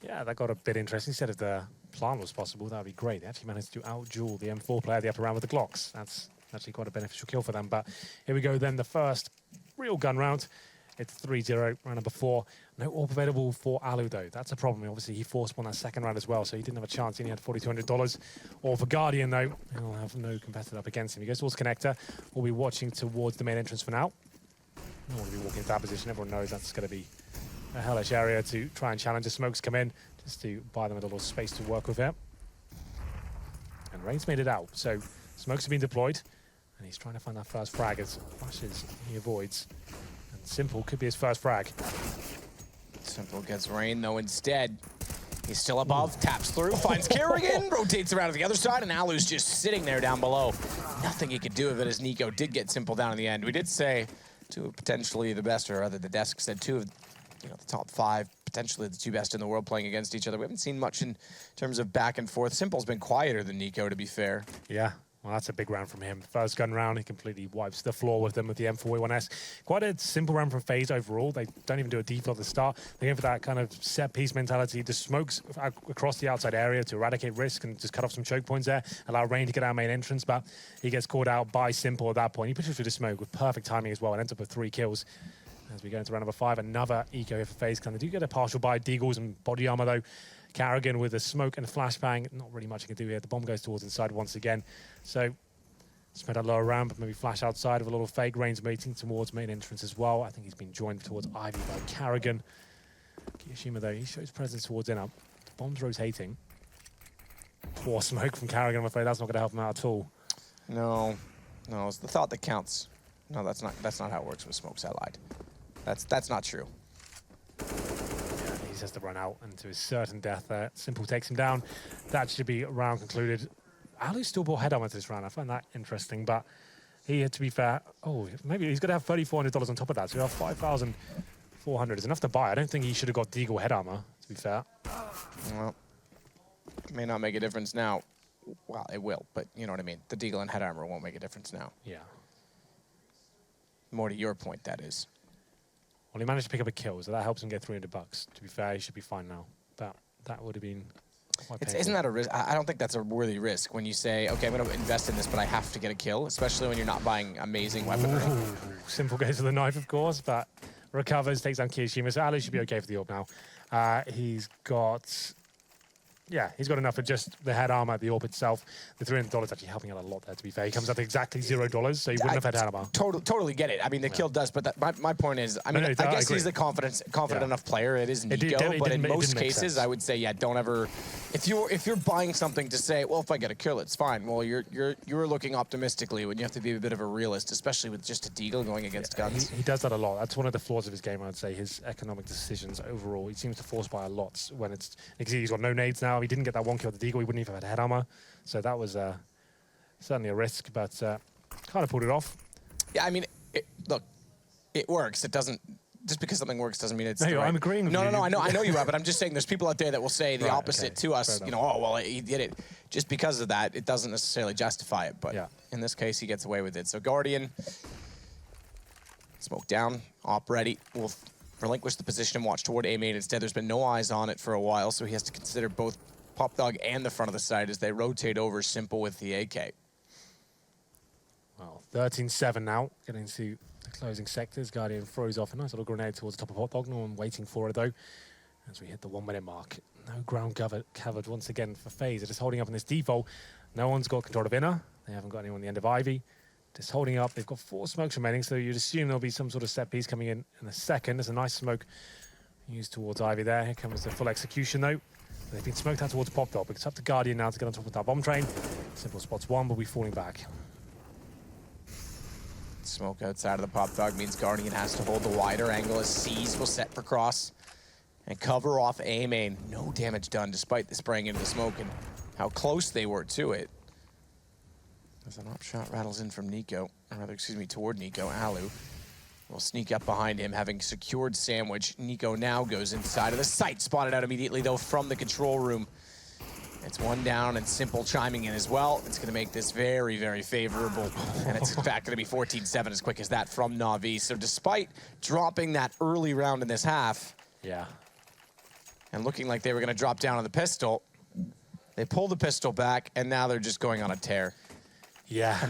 Yeah, that got a bit interesting. He said if the plan was possible, that would be great. They actually managed to out-duel the M4 player the upper round with the Glocks. That's actually quite a beneficial kill for them. But here we go then, the first real gun round. It's 3-0, round number 4. No AWP available for Alu, though. That's a problem. Obviously, he forced one that second round as well, so he didn't have a chance. He only had $4,200. Or for Guardian, though, he'll have no competitor up against him. He goes towards Connector. We'll be watching towards the main entrance for now. I don't want to be walking into that position. Everyone knows that's going to be a hellish area to try and challenge. The smokes come in just to buy them a little space to work with here. And Rain's made it out. So smokes have been deployed, and he's trying to find that first frag as flashes he avoids. Simple could be his first frag. Simple gets Rain, though, instead. He's still above, taps through, finds Kerrigan, rotates around to the other side, and Alu's just sitting there down below. Nothing he could do with it as Nico did get Simple down in the end. We did say 2 of potentially the best, or rather the desk said 2 of the top 5, potentially the 2 best in the world playing against each other. We haven't seen much in terms of back and forth. Simple's been quieter than Nico, to be fair. Yeah. Well, that's a big round from him. First gun round, he completely wipes the floor with them with the M4A1S. Quite a simple round from FaZe overall. They don't even do a default at the start. They're going for that kind of set-piece mentality. Just smokes across the outside area to eradicate risk and just cut off some choke points there. Allow Rain to get out main entrance, but he gets caught out by Simple at that point. He pushes through the smoke with perfect timing as well and ends up with 3 kills. As we go into round number 5, another eco here for FaZe. They do get a partial buy, Deagles and body armor, though. Carrigan with a smoke and a flashbang. Not really much he can do here. The bomb goes towards inside once again. So Spread out lower ramp, maybe flash outside of a little fake. Rain's waiting towards main entrance as well. I think he's been joined towards Ivy by Carrigan. Kiyashima, though, he shows presence towards inner. The bomb's rotating. Poor smoke from Carrigan. I'm afraid that's not going to help him out at all. No, it's the thought that counts. No, that's not how it works with smokes. I lied. That's not true. Yeah, he has to run out into his certain death there. Simple takes him down. That should be round concluded. Alu still bought head armor to this round. I find that interesting, but he had to be fair. Oh, maybe he's going to have $3,400 on top of that. So we have 5,400. It's enough to buy. I don't think he should have got Deagle head armor, to be fair. Well, it may not make a difference now. Well, it will, but you know what I mean. The Deagle and head armor won't make a difference now. Yeah. More to your point, that is. Well, he managed to pick up a kill, so that helps him get $300. To be fair, he should be fine now. But that would have been quite painful. Isn't that a risk? I don't think that's a worthy risk when you say, okay, I'm going to invest in this, but I have to get a kill, especially when you're not buying amazing weaponry. Ooh, Simple goes to the knife, of course, but recovers, takes down Kiyashima. So Alu should be okay for the AWP now. He's got... Yeah, he's got enough for just the head armor, the AWP itself. The $300 actually helping out a lot there, to be fair. He comes out to exactly $0, so he wouldn't have had head armor. Totally get it. I mean, the kill does, but my point is, I mean, I guess he's a confident enough player. It is Nico, but in most cases, I would say, yeah, don't ever. If you're buying something to say, well, if I get a kill, it's fine. Well, you're looking optimistically when you have to be a bit of a realist, especially with just a Deagle going against guns. He does that a lot. That's one of the flaws of his game, I'd say. His economic decisions overall. He seems to force buy a lot when it's. He's got no nades now. He didn't get that one kill with the Deagle, he wouldn't even have had head armor. So that was certainly a risk, but kind of pulled it off. Yeah, I mean, look, it works. It doesn't. Just because something works doesn't mean it's. No, I'm agreeing with you. No, I know you are, but I'm just saying there's people out there that will say the opposite to us. You know, oh well, he did it. Just because of that, it doesn't necessarily justify it. But in this case, he gets away with it. So Guardian, smoke down, op ready. Will relinquish the position and watch toward A main instead. There's been no eyes on it for a while, so he has to consider both Pop Dog and the front of the site as they rotate over Simple with the AK. Well, 13-7 now, getting to the closing sectors. Guardian throws off a nice little grenade towards the top of Hot Dog. No one waiting for it, though, as we hit the 1 minute mark. No ground covered once again for FaZe. They're just holding up in this default. No one's got control of inner. They haven't got anyone on the end of Ivy. Just holding up. They've got 4 smokes remaining, so you'd assume there'll be some sort of set piece coming in a second. There's a nice smoke used towards Ivy there. Here comes the full execution, though. They've been smoked out towards Pop Dog. It's up to Guardian now to get on top of that bomb train. Simple spots one, but we're falling back. Smoke outside of the Pop Dog means Guardian has to hold the wider angle as C's will set for cross and cover off A main. No damage done despite the spraying into the smoke and how close they were to it. As an op shot rattles in from Nico, or rather, excuse me, toward Nico. Alu will sneak up behind him, having secured Sandwich. Nico now goes inside of the site, spotted out immediately, though, from the control room. It's one down, and Simple chiming in as well. It's going to make this very, very favorable. And it's, in fact, going to be 14-7 as quick as that from NaVi. So despite dropping that early round in this half, and looking like they were going to drop down on the pistol, they pull the pistol back, and now they're just going on a tear. Yeah.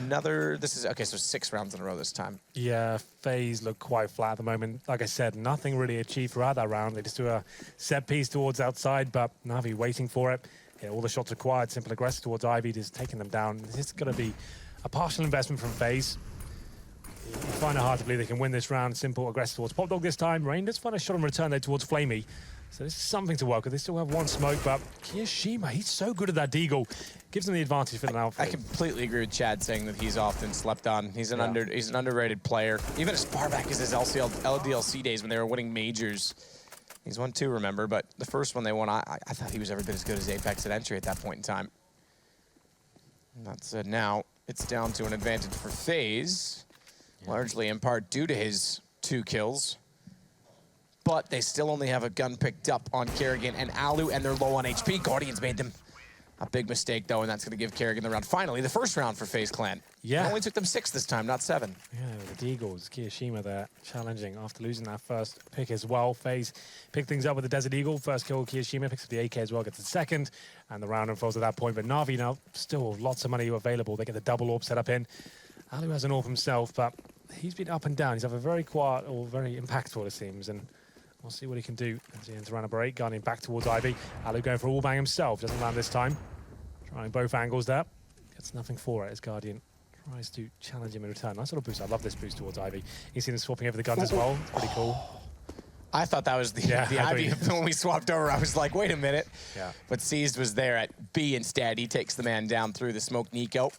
This is, okay, so 6 rounds in a row this time. Yeah, FaZe look quite flat at the moment. Like I said, nothing really achieved throughout that round. They just do a set piece towards outside, but NaVi waiting for it. Yeah, all the shots required. Simple aggressive towards Ivy, just taking them down. This is going to be a partial investment from FaZe. You find it hard to believe they can win this round. Simple aggressive towards Pop Dog this time. Rain does find a shot on return there towards Flamey. So this is something to work with. They still have 1 smoke, but Kiyashima, he's so good at that Deagle. Gives them the advantage for the now. I completely agree with Chad saying that he's often slept on. He's an underrated player. Even as far back as his LDLC days when they were winning majors. He's won 2, remember, but the first one they won, I thought he was every bit as good as Apex at entry at that point in time. And that said, now it's down to an advantage for FaZe, largely in part due to his 2 kills. But they still only have a gun picked up on Carrigan and Alu, and they're low on HP. Guardians made them a big mistake, though, and that's going to give Carrigan the round. Finally, the first round for FaZe Clan. Yeah. It only took them 6 this time, not 7. Yeah, the Deagles, Kiyashima there, challenging after losing that first pick as well. FaZe picked things up with the Desert Eagle. First kill, Kiyashima picks up the AK as well, gets the second, and the round unfolds at that point. But NaVi now, still lots of money available. They get the double AWP set up in. Alu has an AWP himself, but he's been up and down. He's either very quiet or very impactful, it seems, and we'll see what he can do as he enters round number 8. Guardian back towards Ivy. Alu going for a wall bang himself. Doesn't land this time. Trying both angles there. Gets nothing for it as Guardian Tries to challenge him in return. Nice little boost. I love this boost towards Ivy. He's seen him swapping over the guns as well. It's pretty cool. I thought that was the Ivy when we swapped over. I was like, wait a minute. Yeah. But Seized was there at B instead. He takes the man down through the smoke. Nico.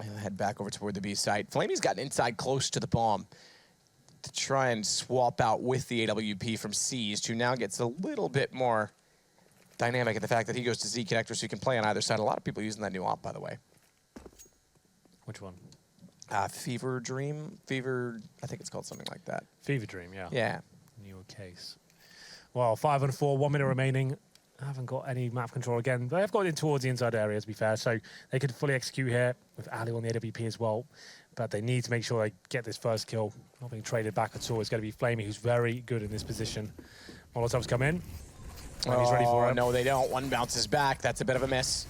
He'll head back over toward the B site. Flamey's gotten inside close to the bomb to try and swap out with the AWP from Seized, who now gets a little bit more dynamic in the fact that he goes to Z connector so he can play on either side. A lot of people using that new op, by the way. Which one? Fever Dream? Fever, I think it's called something like that. Fever Dream, yeah. Yeah. Newer case. Well, 5-4, 1 minute remaining. I haven't got any map control again. They have got in towards the inside area, to be fair, so they could fully execute here with Ali on the AWP as well. But they need to make sure they get this first kill. Not being traded back at all. It's going to be Flamey, who's very good in this position. Molotovs come in. And he's ready for it. No, they don't. One bounces back. That's a bit of a miss.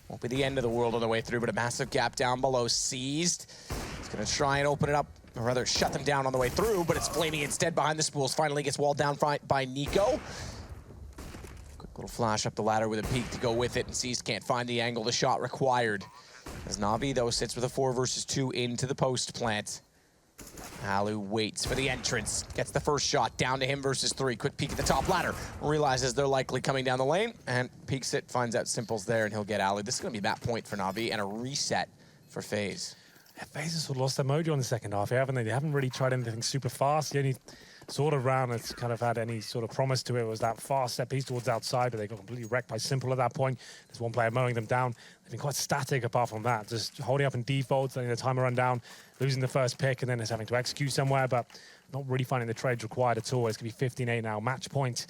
Won't be the end of the world on the way through, but a massive gap down below. Seized. He's going to try and open it up, or rather shut them down on the way through, but it's Flamey instead behind the spools. Finally gets walled down by Nico. Quick little flash up the ladder with a peek to go with it, and Seized can't find the angle, the shot required. As NaVi, though, sits with a 4 versus 2 into the post plant. Alu waits for the entrance, gets the first shot, down to him versus 3. Quick peek at the top ladder, realizes they're likely coming down the lane, and peeks it, finds out Simple's there, and he'll get Alu. This is going to be that point for NaVi, and a reset for FaZe. Yeah, FaZe has sort of lost their mojo in the second half, haven't they? They haven't really tried anything super fast. The only sort of round that's kind of had any sort of promise to it was that fast set piece towards outside, but they got completely wrecked by Simple at that point. There's one player mowing them down. They've been quite static apart from that, just holding up in defaults, letting the timer run down, losing the first pick, and then it's having to execute somewhere, but not really finding the trades required at all. It's going to be 15-8 now, match point.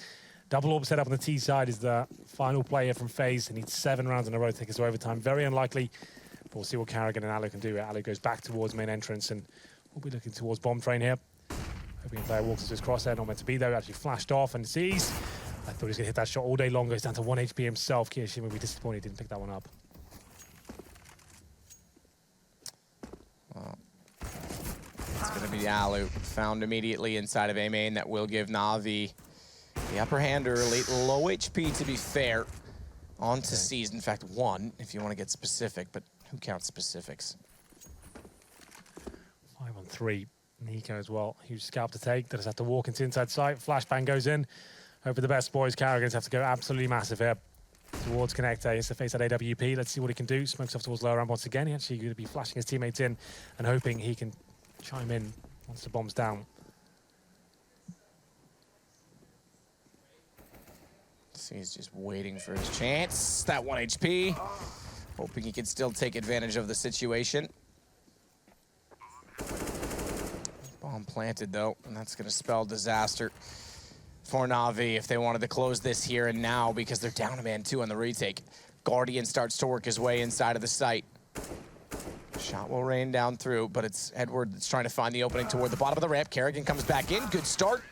Double orb set up on the T side is the final player from FaZe. They need 7 rounds in a row to take us to overtime. Very unlikely, but we'll see what Carrigan and Alu can do. Alu goes back towards main entrance, and we'll be looking towards bomb train here. Hoping player walks into his crosshair, not meant to be there, actually flashed off, and Seized. I thought he was going to hit that shot all day long. Goes down to 1 HP himself. Kirishima will be disappointed he didn't pick that one up. Well, it's going to be Alu, found immediately inside of A main. That will give NaVi the upper hand early. Low HP, to be fair, on to Seized. In fact, 1, if you want to get specific, but who counts specifics? 5-on-3. Nico as well. Huge scalp to take. They just have to walk into inside sight. Flashbang goes in. Hope for the best, boys. Carrigans have to go absolutely massive here towards Connector. It's the face at AWP. Let's see what he can do. Smokes off towards lower ramp once again. He actually going to be flashing his teammates in and hoping he can chime in once the bomb's down. So he's just waiting for his chance. That 1 HP. Hoping he can still take advantage of the situation. Bomb planted, though, and that's going to spell disaster for NaVi if they wanted to close this here and now, because they're down a man 2 on the retake. Guardian starts to work his way inside of the site. Shot will rain down through, but it's Edward that's trying to find the opening toward the bottom of the ramp. Carrigan comes back in. Good start.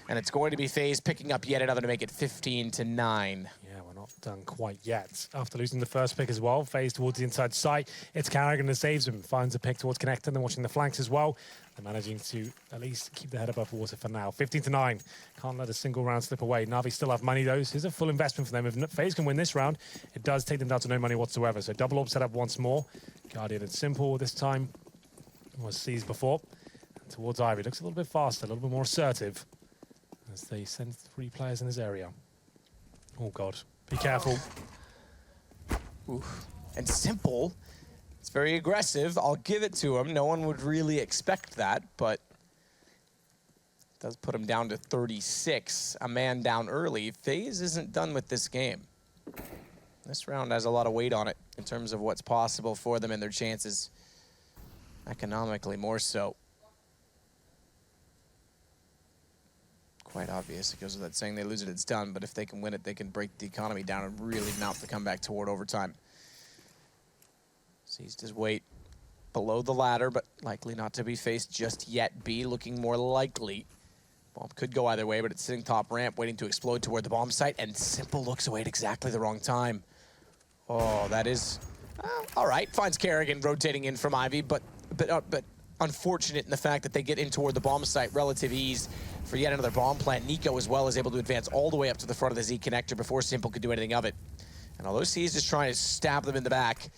And it's going to be FaZe picking up yet another to make it 15-9. Yeah, we're not done quite yet. After losing the first pick as well, FaZe towards the inside site. It's Carrigan that saves him. Finds a pick towards Connector, and then watching the flanks as well. They're managing to at least keep their head above water for now. 15-9. Can't let a single round slip away. NaVi still have money, though. This is a full investment for them. If FaZe can win this round, it does take them down to no money whatsoever. So double orb set up once more. Guardian and Simple this time was Seized before. And towards Ivy. Looks a little bit faster, a little bit more assertive as they send 3 players in this area. Oh, God. Be careful. Oof. And Simple, it's very aggressive. I'll give it to him. No one would really expect that, but it does put him down to 36. A man down early. FaZe isn't done with this game. This round has a lot of weight on it in terms of what's possible for them and their chances economically more so. Quite obvious. It goes without saying they lose it, it's done. But if they can win it, they can break the economy down and really mount the comeback toward overtime. Seized his weight below the ladder, but likely not to be faced just yet. B looking more likely. Bomb could go either way, but it's sitting top ramp, waiting to explode toward the bomb site, and Simple looks away at exactly the wrong time. Oh, that is... all right, finds Carrigan rotating in from Ivy, but unfortunate in the fact that they get in toward the bomb site. Relative ease for yet another bomb plant. Nico as well is able to advance all the way up to the front of the Z connector before Simple could do anything of it. And although Seized is trying to stab them in the back,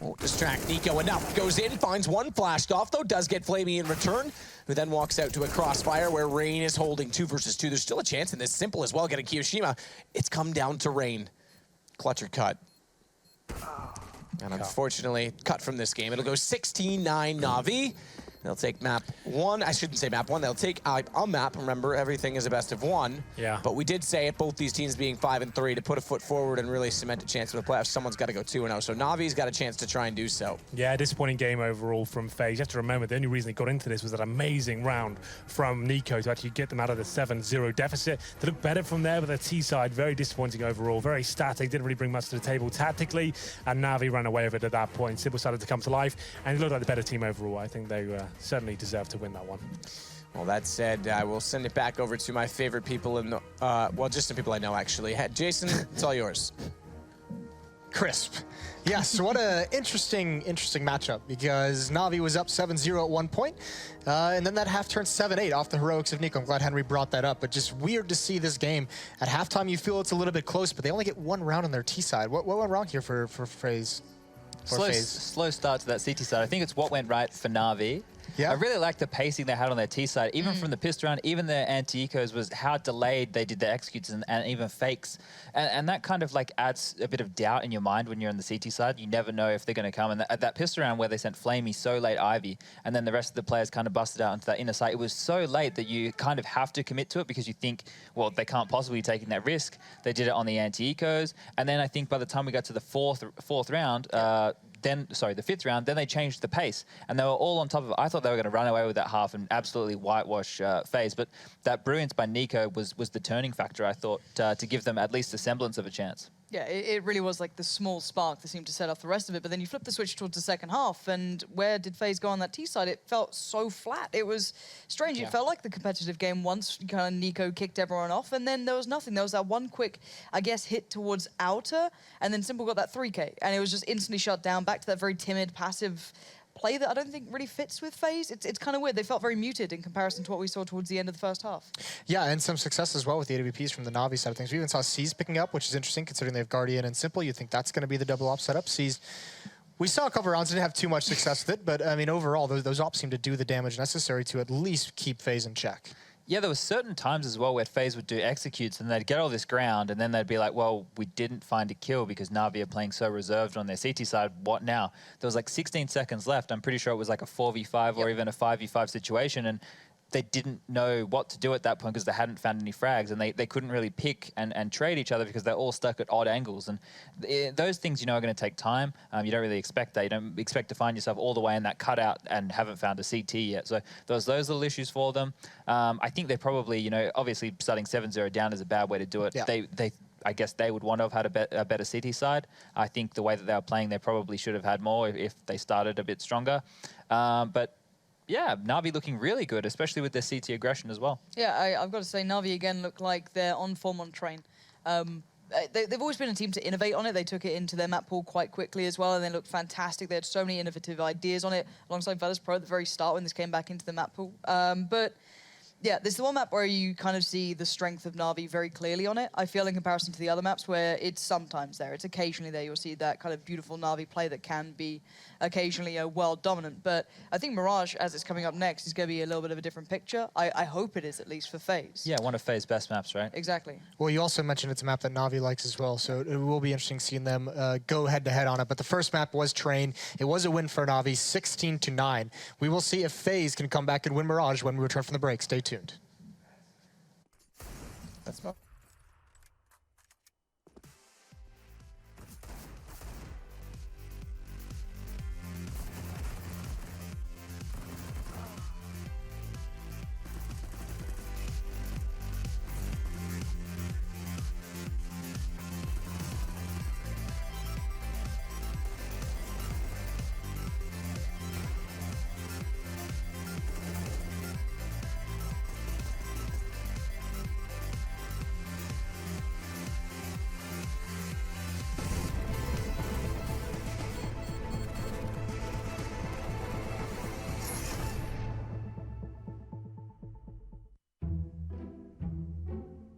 Won't distract Nico enough. Goes in, finds one, flashed off though, does get Flamey in return, who then walks out to a crossfire where Rain is holding 2 versus 2. There's still a chance in this. Simple as well, getting Kiyoshima. It's come down to Rain. Clutch or cut. And unfortunately, cut from this game. It'll go 16-9 NaVi. They'll take map 1. I shouldn't say map 1. They'll take a map. Remember, everything is a best of 1. Yeah. But we did say at both these teams being 5-3 to put a foot forward and really cement a chance for the playoffs, someone's got to go 2-0. So NaVi's got a chance to try and do so. Yeah, disappointing game overall from FaZe. You have to remember, the only reason they got into this was that amazing round from Nico to actually get them out of the 7-0 deficit. They looked better from there, but their T side, very disappointing overall. Very static, didn't really bring much to the table tactically, and NaVi ran away with it at that point. Simple started to come to life, and it looked like the better team overall. I think they certainly deserve to win that one. Well, that said, I will send it back over to my favorite people in the, well, just some people I know, actually. Jason, it's all yours. Crisp. Yes, what a interesting matchup, because NaVi was up 7-0 at one point, and then that half turned 7-8 off the heroics of Nico. I'm glad Henry brought that up, but just weird to see this game. At halftime, you feel it's a little bit close, but they only get 1 round on their T side. What went wrong here for FaZe? Slow start to that CT side. I think it's what went right for NaVi. Yeah. I really like the pacing they had on their T side. Even from the pistol round, even their anti-ecos was how delayed they did their executes and even fakes. And that kind of like adds a bit of doubt in your mind when you're on the CT side. You never know if they're going to come. And at that pistol round where they sent Flamey so late Ivy, and then the rest of the players kind of busted out into that inner side, it was so late that you kind of have to commit to it because you think, well, they can't possibly be taking that risk. They did it on the anti-ecos. And then I think by the time we got to the fourth round, the fifth round, then they changed the pace, and they were all on top of it. I thought they were going to run away with that half and absolutely whitewash FaZe, but that brilliance by Nico was the turning factor, I thought, to give them at least a semblance of a chance. Yeah, it really was like the small spark that seemed to set off the rest of it. But then you flip the switch towards the second half, and where did FaZe go on that T side? It felt so flat. It was strange. Yeah. It felt like the competitive game once kind of Nico kicked everyone off, and then there was nothing. There was that one quick, I guess, hit towards outer, and then Simple got that 3K, and it was just instantly shut down, back to that very timid, passive play that I don't think really fits with FaZe. It's kind of weird. They felt very muted in comparison to what we saw towards the end of the first half. Yeah, and some success as well with the AWPs from the NaVi side of things. We even saw C's picking up, which is interesting considering they have Guardian and Simple. You think that's going to be the double op setup. C's, we saw a couple rounds, didn't have too much success with it, but I mean, overall, those ops seem to do the damage necessary to at least keep FaZe in check. Yeah, there were certain times as well where FaZe would do executes and they'd get all this ground and then they'd be like, well, we didn't find a kill because NaVi are playing so reserved on their CT side. What now? There was like 16 seconds left. I'm pretty sure it was like a 4v5 or even a 5v5 situation, and they didn't know what to do at that point because they hadn't found any frags, and they couldn't really pick and trade each other because they're all stuck at odd angles. And those things, you know, are going to take time. You don't really expect that. You don't expect to find yourself all the way in that cutout and haven't found a CT yet. So those little issues for them. I think they probably, you know, obviously starting 7-0 down is a bad way to do it. Yeah. I guess they would want to have had a better CT side. I think the way that they were playing, they probably should have had more if they started a bit stronger. But yeah, NaVi looking really good, especially with their CT aggression as well. Yeah, I've got to say, NaVi again look like they're on form on train. They've always been a team to innovate on it. They took it into their map pool quite quickly as well, and they looked fantastic. They had so many innovative ideas on it, alongside Velas Pro at the very start when this came back into the map pool. But yeah, this is the one map where you kind of see the strength of NaVi very clearly on it. I feel in comparison to the other maps where it's sometimes there. It's occasionally there. You'll see that kind of beautiful NaVi play that can be occasionally world dominant. But I think Mirage, as it's coming up next, is going to be a little bit of a different picture. I hope it is, at least for FaZe. Yeah, one of FaZe's best maps, right? Exactly. Well, you also mentioned it's a map that NaVi likes as well, so it will be interesting seeing them go head-to-head on it. But the first map was Train. It was a win for NaVi, 16-9. We will see if FaZe can come back and win Mirage when we return from the break. Stay tuned. That's about